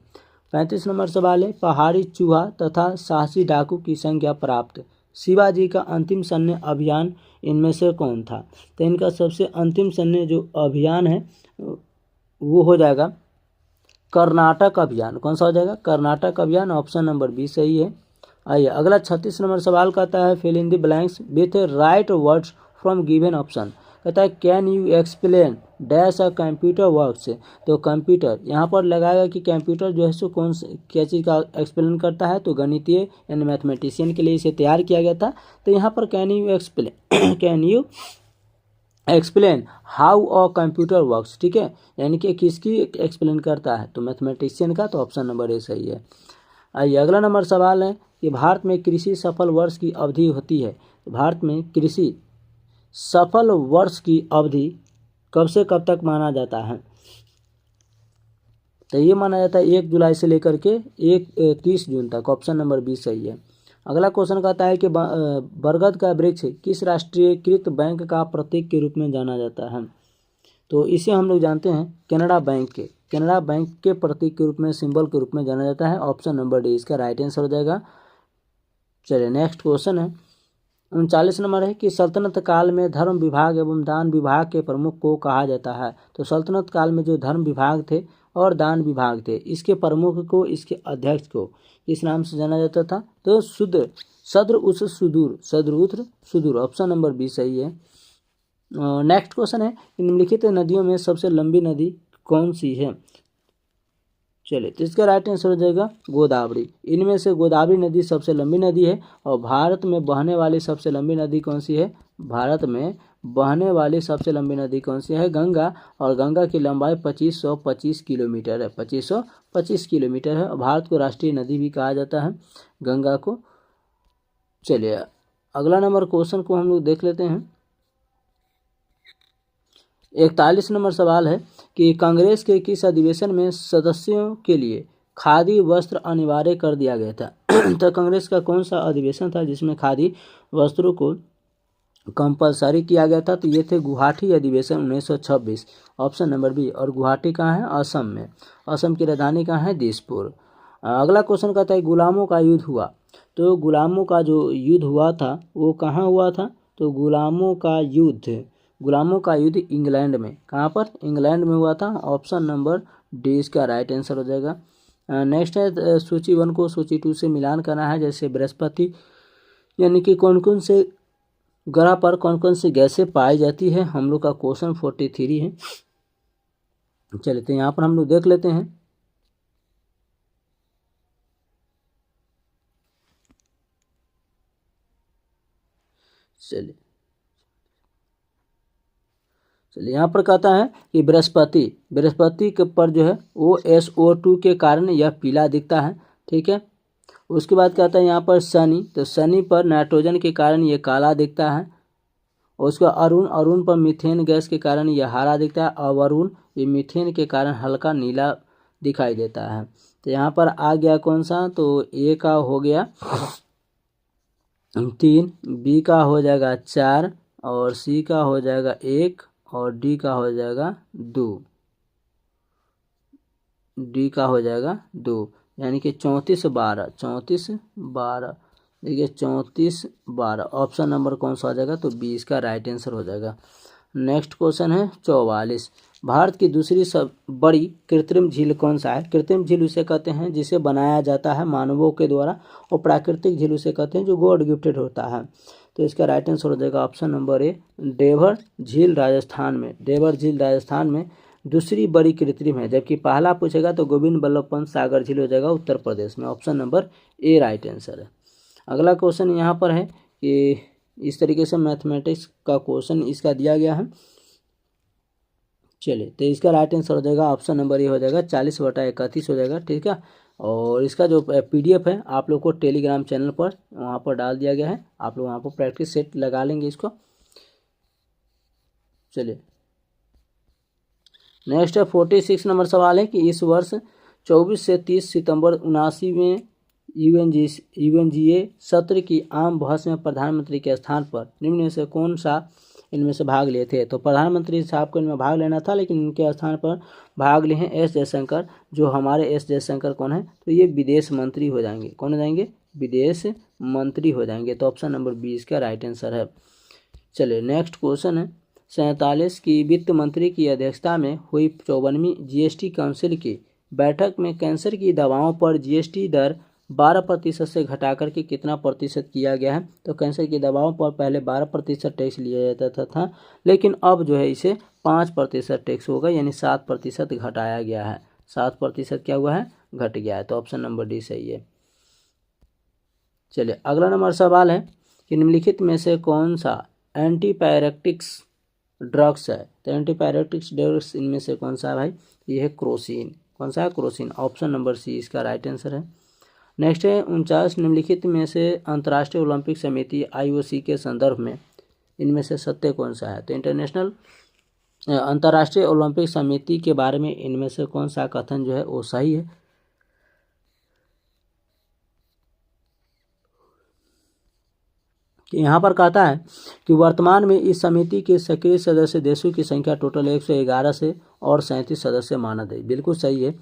35 नंबर सवाल है, पहाड़ी चूहा तथा साहसी डाकू की संज्ञा प्राप्त शिवाजी का अंतिम सैन्य अभियान इनमें से कौन था? तो इनका सबसे अंतिम सैन्य जो अभियान है वो हो जाएगा कर्नाटक अभियान। कौन सा हो जाएगा? कर्नाटक अभियान। ऑप्शन नंबर बी सही है। आइए अगला 36 नंबर सवाल कहता है, fill in the blanks with right words from given option. कहता है can you explain dash a computer works. तो कंप्यूटर यहाँ पर लगाएगा कि कंप्यूटर जो है सो कौन से क्या चीज़ का एक्सप्लेन करता है? तो गणितीय यानी मैथमेटिशियन के लिए इसे तैयार किया गया था। तो यहाँ पर can you explain how a computer works, ठीक है, यानी कि किसकी एक्सप्लेन करता है? तो मैथमेटिशियन का। तो ऑप्शन नंबर ए सही है। आइए अगला नंबर सवाल है कि भारत में कृषि सफल वर्ष की अवधि होती है। भारत में कृषि सफल वर्ष की अवधि कब से कब तक माना जाता है? तो ये माना जाता है 1 जुलाई से लेकर के 30 जून तक। ऑप्शन नंबर बी सही है। अगला क्वेश्चन कहता है कि बरगद का वृक्ष किस राष्ट्रीयकृत बैंक का प्रतीक के रूप में जाना जाता है? तो इसे हम लोग जानते हैं कैनरा बैंक के प्रतीक के रूप में, सिंबल के रूप में जाना जाता है। ऑप्शन नंबर डी इसका राइट आंसर हो जाएगा। चलिए नेक्स्ट क्वेश्चन है 39 नंबर है कि सल्तनत काल में धर्म विभाग एवं दान विभाग के प्रमुख को कहा जाता है। तो सल्तनत काल में जो धर्म विभाग थे और दान विभाग थे, इसके प्रमुख को, इसके अध्यक्ष को इस नाम से जाना जाता था? तो सद्र उस सुदूर। ऑप्शन नंबर बी सही है। नेक्स्ट क्वेश्चन है निम्नलिखित नदियों में सबसे लंबी नदी कौन सी है? चलिए तो इसका राइट आंसर हो जाएगा गोदावरी। इनमें से गोदावरी नदी सबसे लंबी नदी है। और भारत में बहने वाली सबसे लंबी नदी कौन सी है? भारत में बहने वाली सबसे लंबी नदी कौन सी है? गंगा। और गंगा की लंबाई 2525 किलोमीटर है। 2525 किलोमीटर है। और भारत को राष्ट्रीय नदी भी कहा जाता है गंगा को। चलिए अगला नंबर क्वेश्चन को हम लोग देख लेते हैं। 41 नंबर सवाल है कि कांग्रेस के किस अधिवेशन में सदस्यों के लिए खादी वस्त्र अनिवार्य कर दिया गया था? तो कांग्रेस का कौन सा अधिवेशन था जिसमें खादी वस्त्रों को कंपलसरी किया गया था? तो ये थे गुवाहाटी अधिवेशन 1926। Option number B. और गुवाहाटी कहाँ है? असम में। असम की राजधानी कहाँ है? दिसपुर। अगला क्वेश्चन कहता है गुलामों का युद्ध हुआ। तो गुलामों का जो युद्ध हुआ था वो कहाँ हुआ था? तो गुलामों का युद्ध इंग्लैंड में। कहाँ पर? इंग्लैंड में हुआ था। ऑप्शन नंबर डी इसका राइट आंसर हो जाएगा। नेक्स्ट है सूची 1 को सूची 2 से मिलान करना है। जैसे बृहस्पति यानी कि कौन कौन से ग्रह पर कौन कौन सी गैसें पाई जाती है, हम लोग का क्वेश्चन 43 है। चलिए तो यहाँ पर हम लोग देख लेते हैं। चलिए यहाँ पर कहता है कि बृहस्पति के पर जो है वो SO2 के कारण यह पीला दिखता है, ठीक है। उसके बाद कहता है यहाँ पर शनि, तो शनि पर नाइट्रोजन के कारण ये काला दिखता है। और उसका अरुण पर मीथेन गैस के कारण यह हरा दिखता है। और वरुण ये मीथेन के कारण हल्का नीला दिखाई देता है। तो यहाँ पर आ गया कौन सा? तो ए का हो गया 3, बी का हो जाएगा 4, और सी का हो जाएगा 1, और डी का हो जाएगा 2। यानी कि 34/12 देखिए 34/12। ऑप्शन नंबर कौन सा हो जाएगा? तो बी इसका राइट आंसर हो जाएगा। नेक्स्ट क्वेश्चन है 44। भारत की दूसरी सब बड़ी कृत्रिम झील कौन सा है? कृत्रिम झील उसे कहते हैं जिसे बनाया जाता है मानवों के द्वारा, और प्राकृतिक झील उसे कहते हैं जो गॉड गिफ्टेड होता है। तो इसका राइट आंसर हो जाएगा ऑप्शन नंबर ए, देवर झील राजस्थान में। दूसरी बड़ी कृत्रिम है, जबकि पहला पूछेगा तो गोविंद बल्लभ पंत सागर झील हो जाएगा उत्तर प्रदेश में। Option number A right answer है। अगला क्वेश्चन यहाँ पर है कि इस तरीके से मैथमेटिक्स का क्वेश्चन इसका दिया गया है। चलिए, तो इसका राइट आंसर हो जाएगा ऑप्शन नंबर ए हो जाएगा 40/31 हो जाएगा, ठीक है। और इसका जो PDF है आप लोग को टेलीग्राम चैनल पर वहाँ पर डाल दिया गया है, आप लोग वहाँ पर प्रैक्टिस सेट लगा लेंगे इसको। चलिए, नेक्स्ट है 46 नंबर सवाल है कि इस वर्ष 24 से 30 सितंबर 79 में UNGA सत्र की आम बहस में प्रधानमंत्री के स्थान पर निम्न में से कौन सा इनमें से भाग लिए थे। तो प्रधानमंत्री साहब को इनमें भाग लेना था, लेकिन इनके स्थान पर भाग लिए हैं एस जयशंकर। जो हमारे एस जयशंकर कौन है, तो ये विदेश मंत्री हो जाएंगे। कौन हो जाएंगे, विदेश मंत्री हो जाएंगे। तो ऑप्शन नंबर 20 का राइट आंसर है। चलिए, नेक्स्ट क्वेश्चन है 47 की वित्त मंत्री की अध्यक्षता में हुई 54वीं GST काउंसिल की बैठक में कैंसर की दवाओं पर GST दर 12% से घटाकर के कितना प्रतिशत किया गया है। तो कैंसर की दवाओं पर पहले 12% टैक्स लिया जाता था, लेकिन अब जो है इसे 5% टैक्स होगा, यानी 7% घटाया गया है। 7% क्या हुआ है, घट गया है। तो ऑप्शन नंबर डी सही है। चलिए, अगला नंबर सवाल है कि निम्नलिखित में से कौन सा एंटीपायरेटिक्स ड्रग्स है। तो एंटीपायरेटिक्स ड्रग्स इनमें से कौन सा है भाई, ये है क्रोसिन। कौन सा है, क्रोसिन। ऑप्शन नंबर सी इसका राइट आंसर है। नेक्स्ट है 49 निम्नलिखित में से अंतर्राष्ट्रीय ओलंपिक समिति IOC के संदर्भ में इनमें से सत्य कौन सा है। तो अंतर्राष्ट्रीय ओलंपिक समिति के बारे में इनमें से कौन सा कथन जो है वो सही है। यहाँ पर कहता है कि वर्तमान में इस समिति के सक्रिय सदस्य देशों की संख्या टोटल 111 से और 37 सदस्य माना गई। बिल्कुल सही है,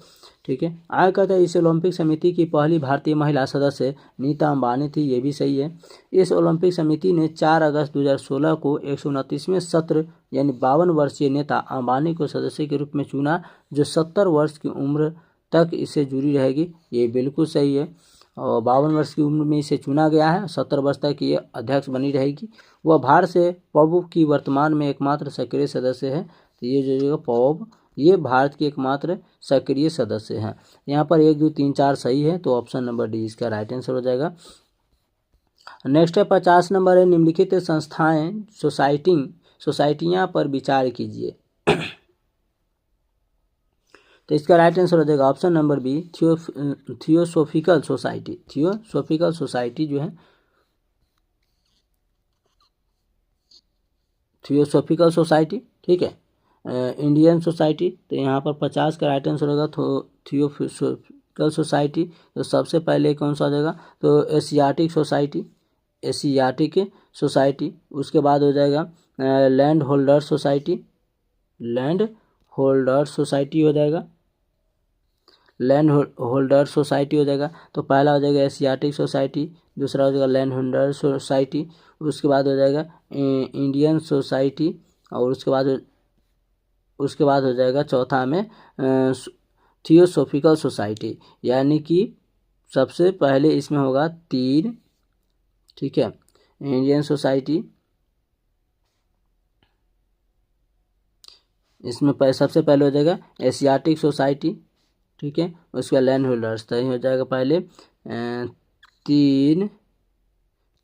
ठीक है। आगे कहता है इस ओलंपिक समिति की पहली भारतीय महिला सदस्य नीता अंबानी थी। ये भी सही है। इस ओलंपिक समिति ने 4 अगस्त 2016 को 129वें सत्र यानी 52 वर्षीय नेता अंबानी को सदस्य के रूप में चुना, जो 70 वर्ष की उम्र तक इसे जुड़ी रहेगी। ये बिल्कुल सही है। और 52 वर्ष की उम्र में इसे चुना गया है, 70 वर्ष तक ये अध्यक्ष बनी रहेगी। वह भारत से पब की वर्तमान में एकमात्र सक्रिय सदस्य है। तो ये जो पब ये भारत की एकमात्र सक्रिय सदस्य हैं। यहाँ पर 1 2 3 4 सही है, तो ऑप्शन नंबर डी इसका राइट आंसर हो जाएगा। नेक्स्ट है 50 नंबर है निम्नलिखित संस्थाएं सोसाइटियाँ पर विचार कीजिए। तो इसका राइट आंसर हो जाएगा option number B theosophical society. Theosophical society जो है थियोसोफिकल सोसाइटी, ठीक है। इंडियन सोसाइटी, तो यहाँ पर 50 का राइट आंसर होगा थियोसोफिकल सोसाइटी। तो सबसे पहले कौन सा हो जाएगा, तो एशियाटिक सोसाइटी। उसके बाद हो जाएगा लैंड होल्डर सोसाइटी हो जाएगा। लैंड होल्डर सोसाइटी हो जाएगा। तो पहला हो जाएगा एशियाटिक सोसाइटी, दूसरा हो जाएगा लैंड होल्डर सोसाइटी, उसके बाद हो जाएगा इंडियन सोसाइटी, और उसके बाद हो जाएगा चौथा में थियोसोफिकल सोसाइटी। यानी कि सबसे पहले इसमें होगा 3, ठीक है। इंडियन सोसाइटी, इसमें सबसे पहले हो जाएगा एशियाटिक सोसाइटी, ठीक है। उसके बाद लैंड होल्डर्स, तो हो जाएगा पहले 3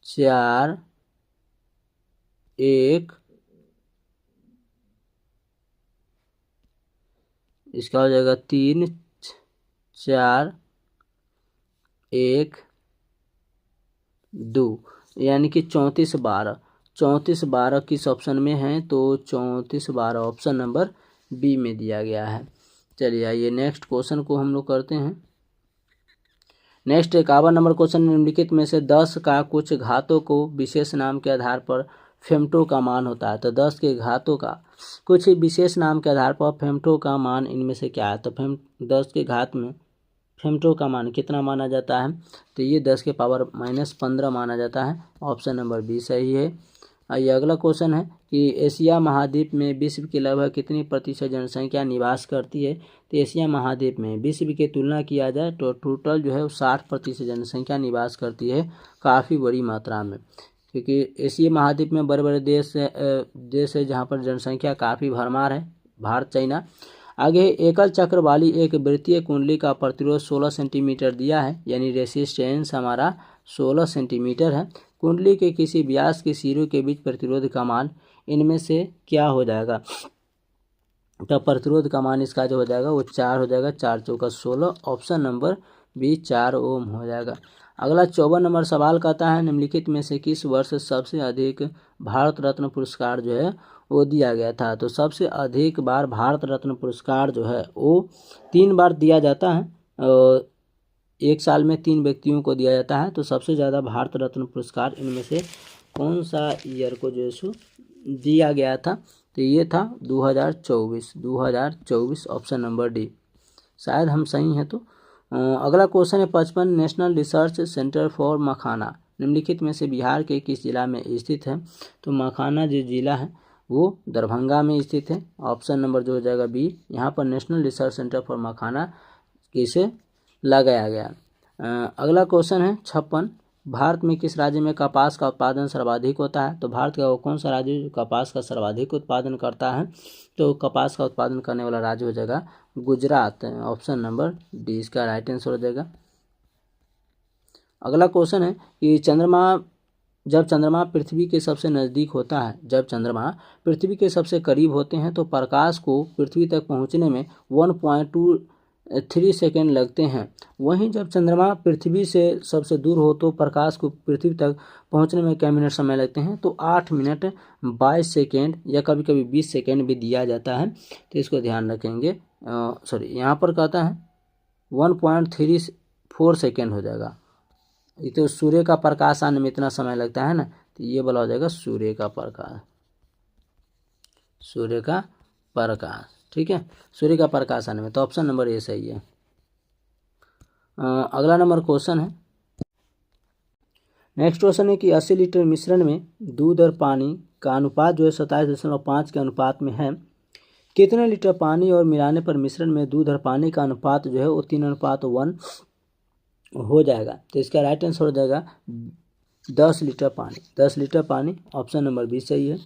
4 1, इसका हो जाएगा 3 4 1 2, यानी कि 34/12 किस ऑप्शन में है, तो 34/12 ऑप्शन नंबर बी में दिया गया है। चलिए, आइए नेक्स्ट क्वेश्चन को हम लोग करते हैं। नेक्स्ट 51 नंबर क्वेश्चन निम्नलिखित में से 10 का कुछ घातों को विशेष नाम के आधार पर फेमटो का मान होता है। तो 10 के घातों का कुछ विशेष नाम के आधार पर फेमटो का मान इनमें से क्या है। तो 10 के घात में फेमटो का मान कितना माना जाता है, तो ये 10 के पावर -15 माना जाता है। ऑप्शन नंबर बी सही है। आइए अगला क्वेश्चन है कि एशिया महाद्वीप में विश्व की लगभग कितनी प्रतिशत जनसंख्या निवास करती है। तो एशिया महाद्वीप में विश्व की तुलना किया जाए तो टोटल जो है वो 60% जनसंख्या निवास करती है, काफ़ी बड़ी मात्रा में। क्योंकि एशिया महाद्वीप में बड़े बड़े देश है जहाँ पर जनसंख्या काफ़ी भरमार है, भारत, चाइना। आगे एकल चक्र वाली एक वृत्तीय कुंडली का प्रतिरोध 16 सेंटीमीटर दिया है, यानी रेसिस्टेंस हमारा 16 सेंटीमीटर है। कुंडली के किसी व्यास के सिरों के बीच प्रतिरोध का मान इनमें से क्या हो जाएगा? तो प्रतिरोध का मान इसका जो हो जाएगा वो 4 हो जाएगा, 4 चौका 16, ऑप्शन नंबर बी 4 ओम हो जाएगा। अगला 54 नंबर सवाल कहता है निम्नलिखित में से किस वर्ष सबसे अधिक भारत रत्न पुरस्कार जो है वो दिया गया था? तो सबसे अधिक बार भारत रत्न पुरस्कार जो है वो 3 बार दिया जाता है और एक साल में 3 व्यक्तियों को दिया जाता है। तो सबसे ज़्यादा भारत रत्न पुरस्कार इनमें से कौन सा ईयर को जो है दिया गया था? तो ये था 2024 ऑप्शन नंबर डी, शायद हम सही हैं। तो अगला क्वेश्चन है 55 नेशनल रिसर्च सेंटर फॉर मखाना निम्नलिखित में से बिहार के किस जिला में स्थित है? तो मखाना जो जिला है वो दरभंगा में स्थित है, ऑप्शन नंबर जो हो जाएगा बी। यहाँ पर नेशनल रिसर्च सेंटर फॉर मखाना किसे लगाया गया। अगला क्वेश्चन है 56 भारत में किस राज्य में कपास का उत्पादन सर्वाधिक होता है? तो भारत का वो कौन सा राज्य जो कपास का सर्वाधिक उत्पादन करता है? तो कपास का उत्पादन करने वाला राज्य हो जाएगा गुजरात, ऑप्शन नंबर डी इसका राइट आंसर हो जाएगा। अगला क्वेश्चन है कि जब चंद्रमा पृथ्वी के सबसे नज़दीक होता है, जब चंद्रमा पृथ्वी के सबसे करीब होते हैं तो प्रकाश को पृथ्वी तक पहुंचने में 1.23 सेकेंड लगते हैं। वहीं जब चंद्रमा पृथ्वी से सबसे दूर हो तो प्रकाश को पृथ्वी तक पहुंचने में क्या मिनट समय लगते हैं? तो 8 मिनट 22 सेकेंड या कभी कभी 20 सेकेंड भी दिया जाता है, तो इसको ध्यान रखेंगे। यहाँ पर कहता है 1.34 सेकेंड हो जाएगा। ये तो सूर्य का प्रकाश आने में इतना समय लगता है ना, तो ये बोला हो जाएगा सूर्य का प्रकाश, ठीक है, सूर्य का प्रकाश आने में। तो ऑप्शन नंबर ए सही है। अगला नंबर क्वेश्चन है, नेक्स्ट क्वेश्चन है कि 80 लीटर मिश्रण में दूध और पानी का अनुपात जो है 27.5 के अनुपात में है। कितने लीटर पानी और मिलाने पर मिश्रण में दूध और पानी का अनुपात जो है वो 3:1 हो जाएगा? तो इसका राइट आंसर हो जाएगा 10 लीटर पानी, ऑप्शन नंबर बी सही है।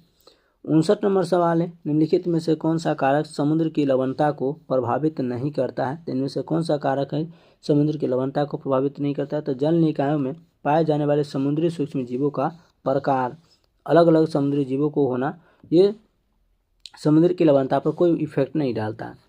59 नंबर सवाल है निम्नलिखित में से कौन सा कारक समुद्र की लवणता को प्रभावित नहीं करता है? तो इनमें से कौन सा कारक है समुद्र की लवणता को प्रभावित नहीं करता है? तो जल निकायों में पाए जाने वाले समुद्री सूक्ष्म जीवों का प्रकार, अलग अलग समुद्री जीवों को होना, ये समुद्र की लवणता पर कोई इफेक्ट नहीं डालता है।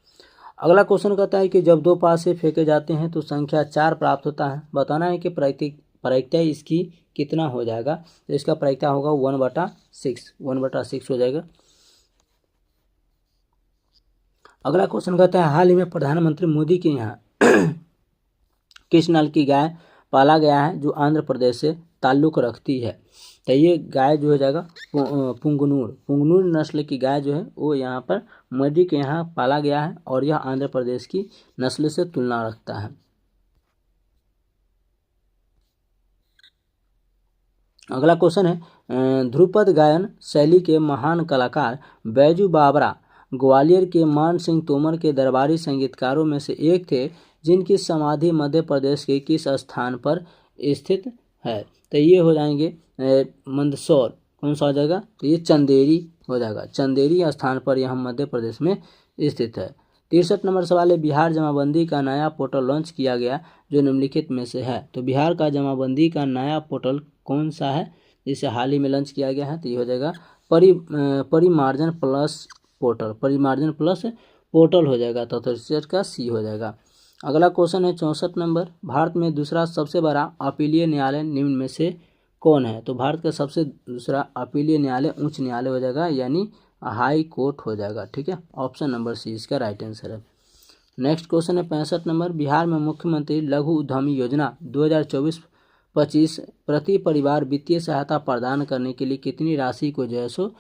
अगला क्वेश्चन कहता है कि जब 2 पासे फेंके जाते हैं तो संख्या 4 प्राप्त होता है। बताना है कि प्रायिकता इसकी कितना हो जाएगा? तो इसका प्रायिकता होगा 1/6 हो जाएगा। अगला क्वेश्चन कहता है हाल ही में प्रधानमंत्री मोदी के यहाँ किस नस्ल की गाय पाला गया है जो आंध्र प्रदेश से ताल्लुक़ रखती है? तो ये गाय जो हो जाएगा पुंगनूर नस्ल की गाय जो है वो यहाँ पर मोदी के यहाँ पाला गया है और यह आंध्र प्रदेश की नस्ल से तुलना रखता है। अगला क्वेश्चन है ध्रुपद गायन शैली के महान कलाकार बैजू बावरा ग्वालियर के मान सिंह तोमर के दरबारी संगीतकारों में से एक थे जिनकी समाधि मध्य प्रदेश के किस स्थान पर स्थित है? तो ये हो जाएंगे मंदसौर, कौन सा हो जाएगा? तो ये चंदेरी हो जाएगा, चंदेरी स्थान पर यह मध्य प्रदेश में स्थित है। 63 नंबर सवाल है बिहार जमाबंदी का नया पोर्टल लॉन्च किया गया जो निम्नलिखित में से है? तो बिहार का जमाबंदी का नया पोर्टल कौन सा है जिसे हाल ही में लॉन्च किया गया है? तो ये हो जाएगा परिमार्जन प्लस पोर्टल हो जाएगा, तो 63 का सी हो जाएगा। अगला क्वेश्चन है 64 नंबर, भारत में दूसरा सबसे बड़ा अपीलीय न्यायालय निम्न में से कौन है? तो भारत का सबसे दूसरा अपीलीय न्यायालय उच्च न्यायालय हो जाएगा, यानी हाई कोर्ट हो जाएगा, ठीक है, ऑप्शन नंबर सी इसका राइट आंसर है। नेक्स्ट क्वेश्चन है 65 नंबर, बिहार में मुख्यमंत्री लघु उद्यमी योजना 2024-25 प्रति परिवार वित्तीय सहायता प्रदान करने के लिए कितनी राशि को जो है सो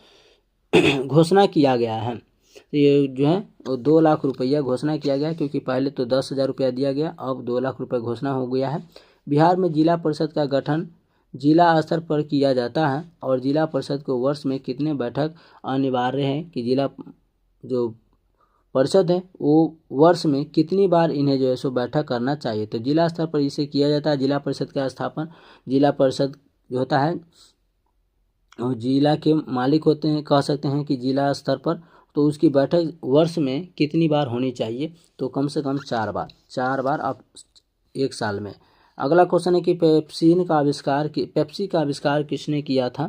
घोषणा किया गया है? तो ये जो है वो 2 लाख रुपया घोषणा किया गया, क्योंकि पहले तो 10,000 रुपया दिया गया, अब 2 लाख रुपये घोषणा हो गया है। बिहार में जिला परिषद का गठन जिला स्तर पर किया जाता है और जिला परिषद को वर्ष में कितने बैठक अनिवार्य है कि जिला जो परिषद है वो वर्ष में कितनी बार इन्हें जो है सो बैठक करना चाहिए? तो जिला स्तर पर इसे किया जाता है। जिला परिषद का स्थापन, जिला परिषद जो होता है और जिला के मालिक होते हैं, कह सकते हैं कि जिला स्तर पर, तो उसकी बैठक वर्ष में कितनी बार होनी चाहिए, तो कम से कम 4 बार, 4 बार आप एक साल में। अगला क्वेश्चन है कि पेप्सी का आविष्कार किसने किया था।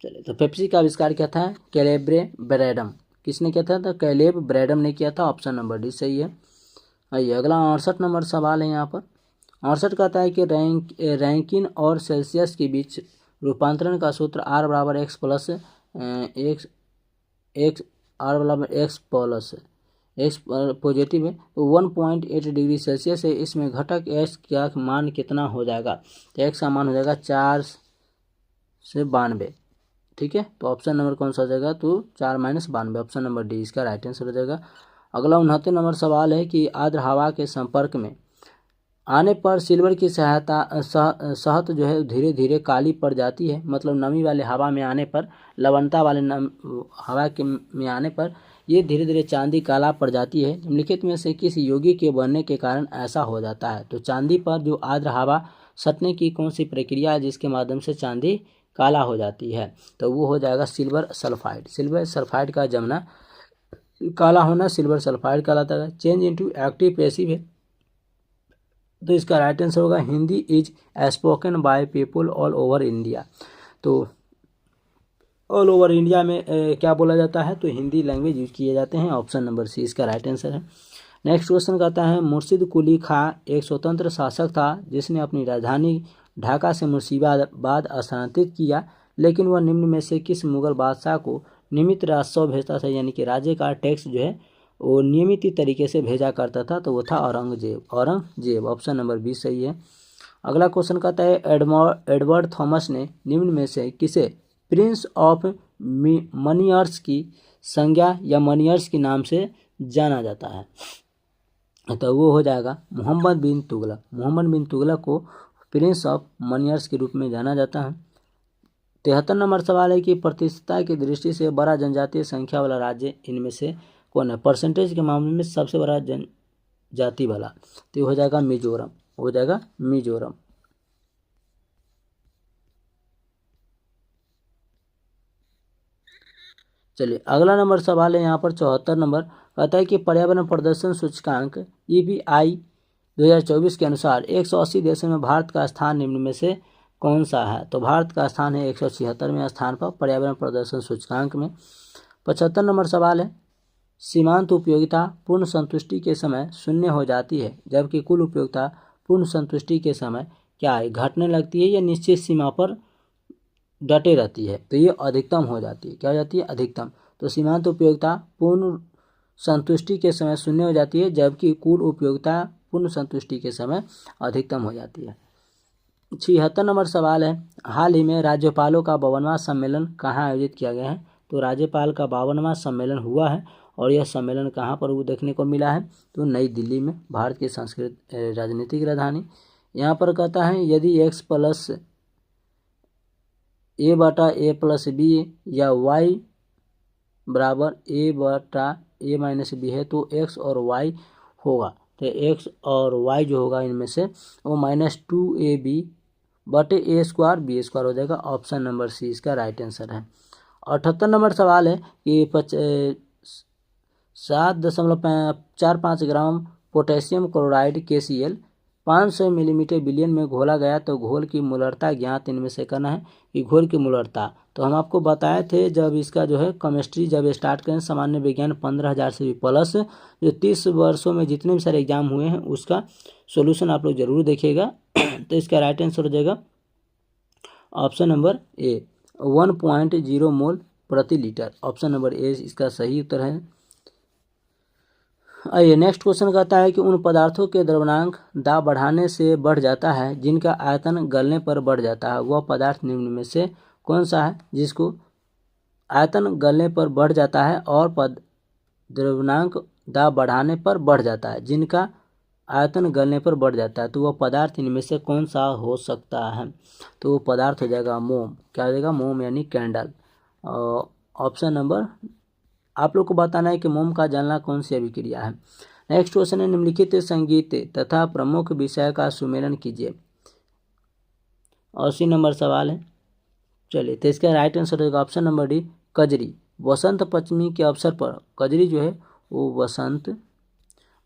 चलिए, तो पेप्सी का आविष्कार क्या था, कैलेब ब्रैडम। किसने किया था, तो कैलेब ब्रैडम ने किया था। ऑप्शन नंबर डी सही है। आइए अगला 68 नंबर सवाल है यहाँ पर। 68 कहता है कि रैंकिन और सेल्सियस के बीच रूपांतरण का सूत्र R बराबर एक्स प्लस एक्स आर बराबर एक्स प्लस एक्स पॉजिटिव है तो 1.8 डिग्री सेल्सियस है। इसमें घटक एक्स का मान कितना हो जाएगा, तो एक्स का मान हो जाएगा 4 से 92। ठीक है, तो ऑप्शन नंबर कौन सा हो जाएगा, तो 4 - 92, ऑप्शन नंबर डी इसका राइट आंसर हो जाएगा। अगला 69 नंबर सवाल है कि आर्द्र हवा के संपर्क में आने पर सिल्वर की शहत जो है धीरे धीरे काली पड़ जाती है। मतलब नमी वाले हवा में आने पर, लवणता वाले हवा के में आने पर ये धीरे धीरे चांदी काला पड़ जाती है। निम्नलिखित में से किस यौगिक के बनने के कारण ऐसा हो जाता है, तो चांदी पर जो आर्द्र हवा सटने की कौन सी प्रक्रिया है जिसके माध्यम से चांदी काला हो जाती है, तो वो हो जाएगा सिल्वर सल्फाइड। सिल्वर सल्फाइड का जमना, काला होना सिल्वर सल्फाइड कहलाता है। चेंज इनटू एक्टिव पैसिव है, तो इसका राइट आंसर होगा Hindi is spoken by people all over India. तो ऑल ओवर इंडिया में क्या बोला जाता है, तो हिंदी लैंग्वेज यूज किए जाते हैं। ऑप्शन नंबर सी इसका राइट आंसर है। नेक्स्ट क्वेश्चन कहता है मुर्शिद कुली खां एक स्वतंत्र शासक था जिसने अपनी राजधानी ढाका से मुर्शिदाबाद स्थानांतरित किया, लेकिन वह निम्न में से किस मुगल बादशाह को नियमित राजस्व भेजता था, यानी कि राज्य का टैक्स जो है वो नियमित तरीके से भेजा करता था, तो वो था औरंगजेब। ऑप्शन नंबर 20 सही है। अगला क्वेश्चन कहता है एडवर्ड थॉमस ने निम्न में से किसे प्रिंस ऑफ मनियर्स की संज्ञा या मनियर्स के नाम से जाना जाता है, तो वो हो जाएगा मोहम्मद बिन तुगलक। मोहम्मद बिन तुगलक को प्रिंस ऑफ मनियर्स के रूप में जाना जाता है। 73 नंबर सवाल है कि प्रतिशतता की दृष्टि से बड़ा जनजातीय संख्या वाला राज्य इनमें से कौन है। परसेंटेज के मामले में सबसे बड़ा जनजाति वाला, तो हो जाएगा मिजोरम, हो जाएगा मिजोरम। चलिए अगला नंबर सवाल है यहाँ पर 74 नंबर, कहता है कि पर्यावरण प्रदर्शन सूचकांक EPI 2024 के अनुसार 180 देशों में भारत का स्थान निम्न में से कौन सा है, तो भारत का स्थान है 176वें स्थान पर पर्यावरण प्रदर्शन सूचकांक में। 75 नंबर सवाल है सीमांत उपयोगिता पूर्ण संतुष्टि के समय शून्य हो जाती है, जबकि कुल उपयोगिता पूर्ण संतुष्टि के समय क्या है, घटने लगती है या निश्चित सीमा पर डटे रहती है, तो ये अधिकतम हो जाती है। क्या हो जाती है, अधिकतम। तो सीमांत उपयोगिता पूर्ण संतुष्टि के समय शून्य हो जाती है, जबकि कुल उपयोगिता पूर्ण संतुष्टि के समय अधिकतम हो जाती है। 76 नंबर सवाल है हाल ही में राज्यपालों का 52वां सम्मेलन कहाँ आयोजित किया गया है, तो राज्यपाल का 52वां सम्मेलन हुआ है और यह सम्मेलन कहाँ पर वो देखने को मिला है, तो नई दिल्ली में, भारत की सांस्कृतिक राजनीतिक राजधानी। यहाँ पर कहता है यदि x + a/a+b या y बराबर a/a-b है, तो x और y होगा, तो x और y जो होगा इनमें से वो -2ab/a² b² हो जाएगा। ऑप्शन नंबर सी इसका राइट आंसर है। 78 नंबर सवाल है कि 7.45 gram potassium chloride KCl 500 millimetre विलियन में घोला गया, तो घोल की मूलरता ज्ञात इनमें से करना है कि घोल की मूलरता, तो हम आपको बताए थे जब इसका जो है केमिस्ट्री जब स्टार्ट करें सामान्य विज्ञान 15,000 से भी प्लस जो 30 वर्षों में जितने भी सारे एग्जाम हुए हैं उसका सॉल्यूशन आप लोग जरूर देखिएगा। तो इसका राइट आंसर हो जाएगा ऑप्शन नंबर ए 1.0 मोल प्रति लीटर। ऑप्शन नंबर ए इसका सही उत्तर है। आइए नेक्स्ट क्वेश्चन कहता है कि उन पदार्थों के द्रव्यमान दाब बढ़ाने से बढ़ जाता है जिनका आयतन गलने पर बढ़ जाता है, वह पदार्थ निम्न में से कौन सा है जिसको आयतन गलने पर बढ़ जाता है और द्रव्यमान दाब बढ़ाने पर बढ़ जाता है, जिनका आयतन गलने पर बढ़ जाता है, तो वह पदार्थ इनमें से कौन सा हो सकता है, तो वो पदार्थ हो जाएगा मोम। क्या हो जाएगा, मोम यानी कैंडल। ऑप्शन नंबर आप लोग को बताना है कि मोम का जलना कौन सी अभिक्रिया है। नेक्स्ट क्वेश्चन है निम्नलिखित संगीत तथा प्रमुख विषय का सुमेलन कीजिए। 80 नंबर सवाल है। चलिए तो इसका राइट आंसर होगा option number D Kajri. Vasant Panchami के अवसर पर कजरी जो है वो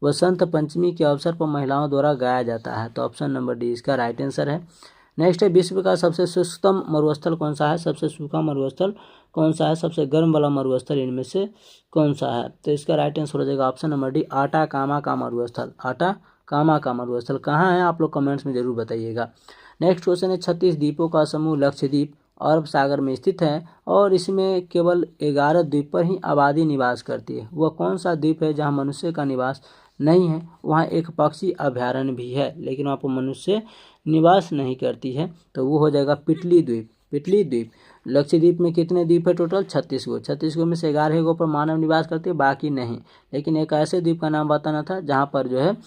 वसंत पंचमी के अवसर पर महिलाओं द्वारा गाया जाता है। तो ऑप्शन नंबर डी इसका राइट आंसर है। नेक्स्ट है, विश्व का सबसे शुष्कतम मरुस्थल कौन सा है? सबसे सूखा मरुस्थल कौन सा है? सबसे गर्म वाला मरुस्थल इनमें से कौन सा है? तो इसका राइट आंसर हो जाएगा ऑप्शन नंबर डी, आटाकामा का मरुस्थल। आटाकामा का मरुस्थल कहाँ है आप लोग कमेंट्स में जरूर बताइएगा। नेक्स्ट क्वेश्चन है, 36 द्वीपों का समूह लक्षद्वीप अरब सागर में स्थित है और इसमें केवल 11 द्वीप पर ही आबादी निवास करती है। वह कौन सा द्वीप है जहाँ मनुष्य का निवास नहीं है? वहाँ एक पक्षी अभ्यारण्य भी है लेकिन वहाँ पर मनुष्य निवास नहीं करती है। तो वो हो जाएगा पिटली द्वीप। पिटली द्वीप। लक्षद्वीप में कितने द्वीप है टोटल? 36 गो। 36 गो में से 11 गो पर मानव निवास करते हैं, बाकी नहीं। लेकिन एक ऐसे द्वीप का नाम बताना था जहाँ पर जो है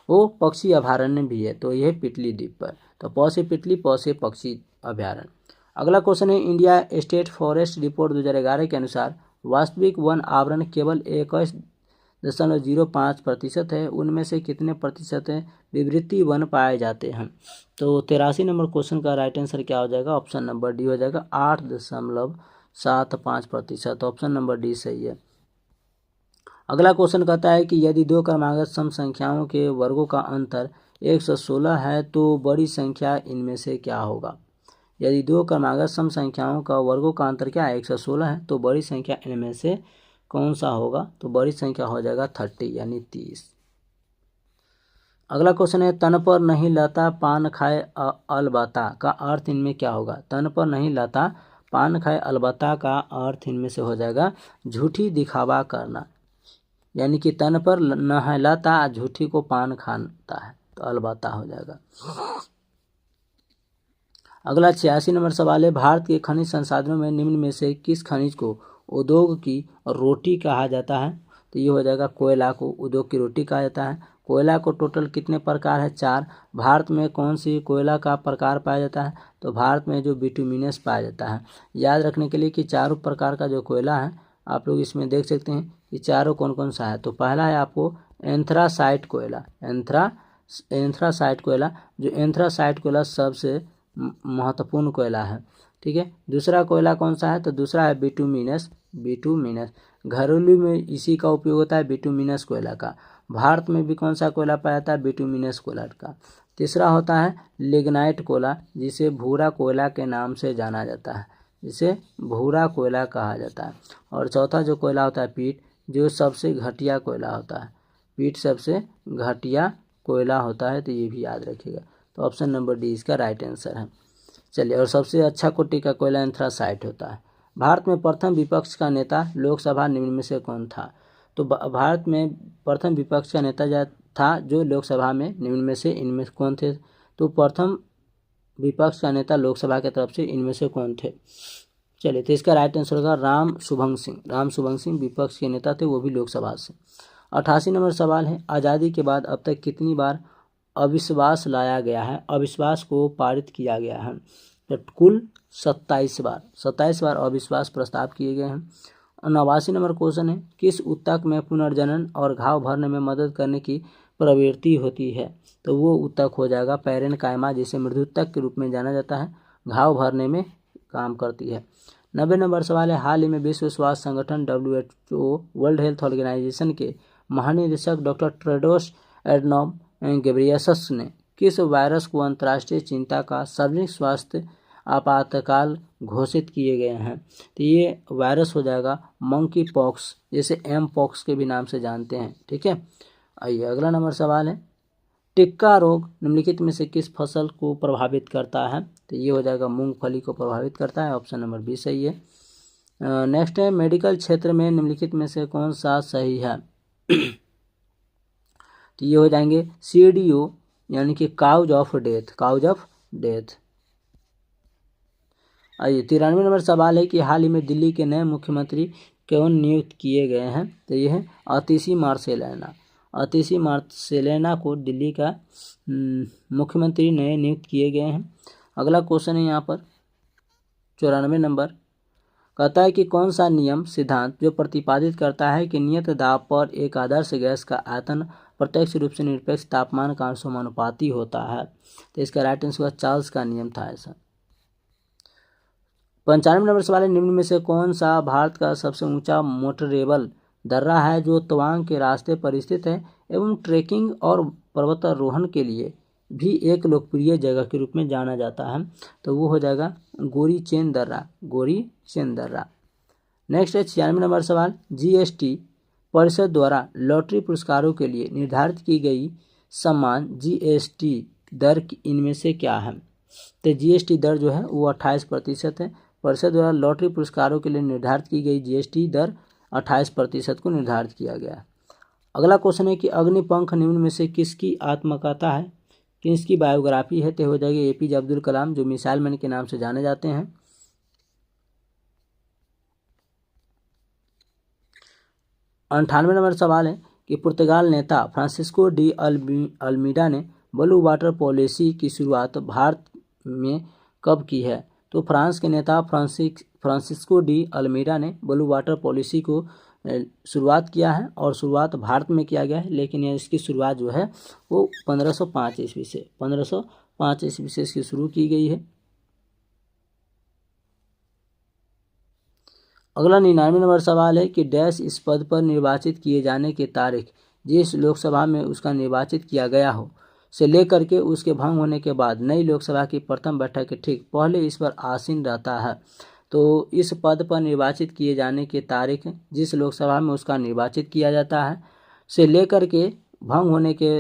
वो पक्षी अभ्यारण्य भी है, तो यह पिटली द्वीप पर। तो प से पिटली, प से पक्षी अभ्यारण्य। अगला क्वेश्चन है, इंडिया स्टेट फॉरेस्ट रिपोर्ट 2011 के अनुसार वास्तविक वन आवरण केवल 21.05% है। उनमें से कितने प्रतिशत विवृति वन पाए जाते हैं? तो 83 नंबर क्वेश्चन का राइट आंसर क्या हो जाएगा? ऑप्शन नंबर डी हो जाएगा, 8.75%। ऑप्शन नंबर डी सही है। अगला क्वेश्चन कहता है कि यदि दो क्रमागत सम संख्याओं के वर्गों का अंतर 116 है तो बड़ी संख्या इनमें से क्या होगा? यदि दो क्रमागत सम संख्याओं का वर्गों का अंतर क्या है? 116 है, तो बड़ी संख्या इनमें से कौन सा होगा? तो बड़ी संख्या हो जाएगा 30 यानी 30। अगला क्वेश्चन है, तन पर नहीं लता पान खाए अलबत्ता का अर्थ इनमें क्या होगा? तन पर नहीं लता पान खाए अलबत्ता का अर्थ इनमें से हो जाएगा झूठी दिखावा करना, यानी कि तन पर न है लता, झूठी को पान खाता है, तो अलबत्ता हो जाएगा। अगला 86 नंबर सवाल है, भारत के खनिज संसाधनों में निम्न में से किस खनिज को उद्योग की रोटी कहा जाता है? तो ये हो जाएगा कोयला को उद्योग की रोटी कहा जाता है। कोयला को टोटल कितने प्रकार है? 4। भारत में कौन सी कोयला का प्रकार पाया जाता है? तो भारत में जो बिटुमिनस पाया जाता है। याद रखने के लिए कि चारों प्रकार का जो कोयला है आप लोग इसमें देख सकते हैं कि चारों कौन कौन सा है। तो पहला है आपको एंथ्रासाइट कोयला। एंथ्रासाइट कोयला, जो एंथ्रासाइट कोयला सबसे महत्वपूर्ण कोयला है, ठीक है। दूसरा कोयला कौन सा है? तो दूसरा है बिटुमिनस। घरेलू में इसी का उपयोग होता है, बिटुमिनस कोयला का। भारत में भी कौन सा कोयला पाया जाता है? बिटुमिनस कोयला का। तीसरा होता है लिग्नाइट कोयला, जिसे भूरा कोयला के नाम से जाना जाता है, जिसे भूरा कोयला कहा जाता है। और चौथा जो कोयला होता है पीट, जो सबसे घटिया कोयला होता है। पीट सबसे घटिया कोयला होता है, तो ये भी याद रखिएगा। तो ऑप्शन नंबर डी इसका राइट आंसर है। चलिए, और सबसे अच्छा कोटि का कोयला एंथ्रासाइट होता है। भारत में प्रथम विपक्ष का नेता लोकसभा निम्न में से कौन था? तो भारत में प्रथम विपक्ष का नेता था जो लोकसभा में निम्न में से इनमें कौन थे? तो प्रथम विपक्ष का नेता लोकसभा की तरफ से इनमें से कौन थे? चलिए, तो इसका राइट आंसर होगा राम शुभंग सिंह विपक्ष के नेता थे, वो भी लोकसभा से। 88 नंबर सवाल है, आज़ादी के बाद अब तक कितनी बार अविश्वास लाया गया है? अविश्वास को पारित किया गया है? तो कुल 27 बार अविश्वास प्रस्ताव किए गए हैं। 89 नंबर क्वेश्चन है, किस ऊतक में पुनर्जनन और घाव भरने में मदद करने की प्रवृत्ति होती है? तो वो ऊतक हो जाएगा पैरेनकाइमा, जिसे मृदुतक के रूप में जाना जाता है, घाव भरने में काम करती है। 90 नंबर सवाल है, हाल ही में विश्व स्वास्थ्य संगठन WHO वर्ल्ड हेल्थ ऑर्गेनाइजेशन के महानिदेशक डॉक्टर टेड्रोस एडनॉम घेब्रेयेसस ने किस वायरस को अंतर्राष्ट्रीय चिंता का सार्वजनिक स्वास्थ्य आपातकाल घोषित किए गए हैं? तो ये वायरस हो जाएगा मंकी पॉक्स, जैसे एम पॉक्स के भी नाम से जानते हैं, ठीक है। आइए, अगला नंबर सवाल है, टिक्का रोग निम्नलिखित में से किस फसल को प्रभावित करता है? तो ये हो जाएगा मूंगफली को प्रभावित करता है। ऑप्शन नंबर बी सही है। नेक्स्ट है, मेडिकल क्षेत्र में निम्नलिखित में से कौन सा सही है? तो ये हो जाएंगे CDO, यानी कि काउज ऑफ डेथ। आइए, 93 नंबर सवाल है कि हाल ही में दिल्ली के नए मुख्यमंत्री कौन नियुक्त किए गए हैं? तो ये है अतिशी मार्सेलेना को दिल्ली का मुख्यमंत्री नए नियुक्त किए गए हैं। अगला क्वेश्चन है यहाँ पर 94 नंबर, कहता है कि कौन सा नियम सिद्धांत जो प्रतिपादित करता है कि नियत दाब पर एक आदर्श गैस का आयतन प्रत्यक्ष रूप से निरपेक्ष तापमान का समानुपाती होता है? तो इसका राइट आंसर चार्ल्स का नियम था ऐसा। 95 नंबर सवाल है, निम्न में से कौन सा भारत का सबसे ऊंचा मोटरेबल दर्रा है जो तवांग के रास्ते पर स्थित है एवं ट्रेकिंग और पर्वतारोहण के लिए भी एक लोकप्रिय जगह के रूप में जाना जाता है? तो वो हो जाएगा गोरीचेन दर्रा, गोरीचेन दर्रा। नेक्स्ट है 96 नंबर सवाल, जीएसटी परिषद द्वारा लॉटरी पुरस्कारों के लिए निर्धारित की गई समान जीएसटी दर इनमें से क्या है? तो जीएसटी दर जो है वो 28% है। परिषद द्वारा लॉटरी पुरस्कारों के लिए निर्धारित की गई जीएसटी दर 28% को निर्धारित किया गया है। अगला क्वेश्चन है कि अग्निपंख निम्न में से किसकी आत्मकथा है, किसकी बायोग्राफी है? तो हो जाएगी एपीजे अब्दुल कलाम, जो मिसाइल मैन के नाम से जाने जाते हैं। 98 नंबर सवाल है कि पुर्तगाल नेता फ्रांसिस्को डी अल्मीडा ने ब्लू वाटर पॉलिसी की शुरुआत भारत में कब की है? तो फ्रांस के नेता फ्रांसिस्को डी अल्मीडा ने ब्लू वाटर पॉलिसी को शुरुआत किया है और शुरुआत भारत में किया गया है, लेकिन इसकी शुरुआत जो है वो 1505 ईस्वी से 1505 ईस्वी से इसकी शुरू की गई है। अगला 99 नंबर सवाल है कि डैश इस पद पर निर्वाचित किए जाने की तारीख जिस लोकसभा में उसका निर्वाचित किया गया हो से लेकर के उसके भंग होने के बाद नई लोकसभा की प्रथम बैठक के ठीक पहले इस पर आसीन रहता है। तो इस पद पर निर्वाचित किए जाने की तारीख जिस लोकसभा में उसका निर्वाचित किया जाता है से लेकर के भंग होने के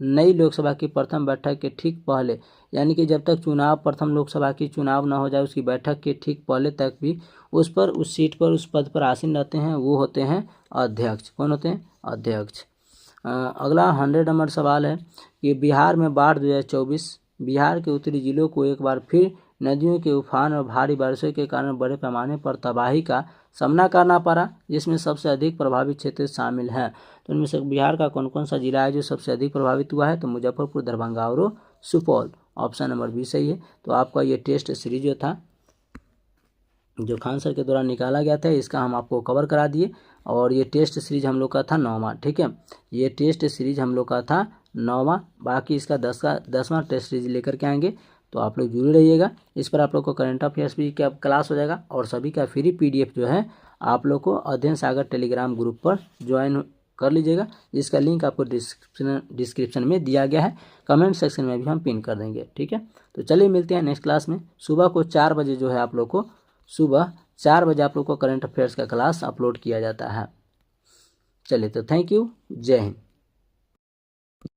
नई लोकसभा की प्रथम बैठक के ठीक पहले, यानी कि जब तक चुनाव प्रथम लोकसभा की चुनाव न हो जाए उसकी बैठक के ठीक पहले तक भी उस सीट पर उस पद पर आसीन रहते हैं, वो होते हैं अध्यक्ष। कौन होते हैं? अध्यक्ष। अगला 100 नंबर सवाल है कि बिहार में बाढ़ 2024, बिहार के उत्तरी जिलों को एक बार फिर नदियों के उफान और भारी बारिशों के कारण बड़े पैमाने पर तबाही का सामना करना पड़ा, जिसमें सबसे अधिक प्रभावित क्षेत्र शामिल हैं। तो इनमें से बिहार का कौन कौन सा जिला है जो सबसे अधिक प्रभावित हुआ है? तो मुजफ्फरपुर, दरभंगा और सुपौल। ऑप्शन नंबर बी सही है। तो आपका ये टेस्ट सीरीज जो था जो खान सर के द्वारा निकाला गया था इसका हम आपको कवर करा दिए, और ये टेस्ट सीरीज हम लोग का था 9वां। ठीक है, ये टेस्ट सीरीज हम लोग का था 9वां, बाकी इसका 10वां टेस्ट सीरीज लेकर के आएंगे, तो आप लोग जुड़े रहिएगा। इस पर आप लोग को करंट अफेयर्स भी का क्लास हो जाएगा और सभी का फ्री पीडीएफ जो है आप लोग को अध्ययन सागर टेलीग्राम ग्रुप पर ज्वाइन कर लीजिएगा, जिसका लिंक आपको डिस्क्रिप्शन में दिया गया है, कमेंट सेक्शन में भी हम पिन कर देंगे। ठीक है, तो चलिए मिलते हैं नेक्स्ट क्लास में। सुबह को 4 बजे जो है आप लोग को सुबह 4 बजे आप लोग को करंट अफेयर्स का क्लास अपलोड किया जाता है। चलिए, तो थैंक यू, जय हिंद।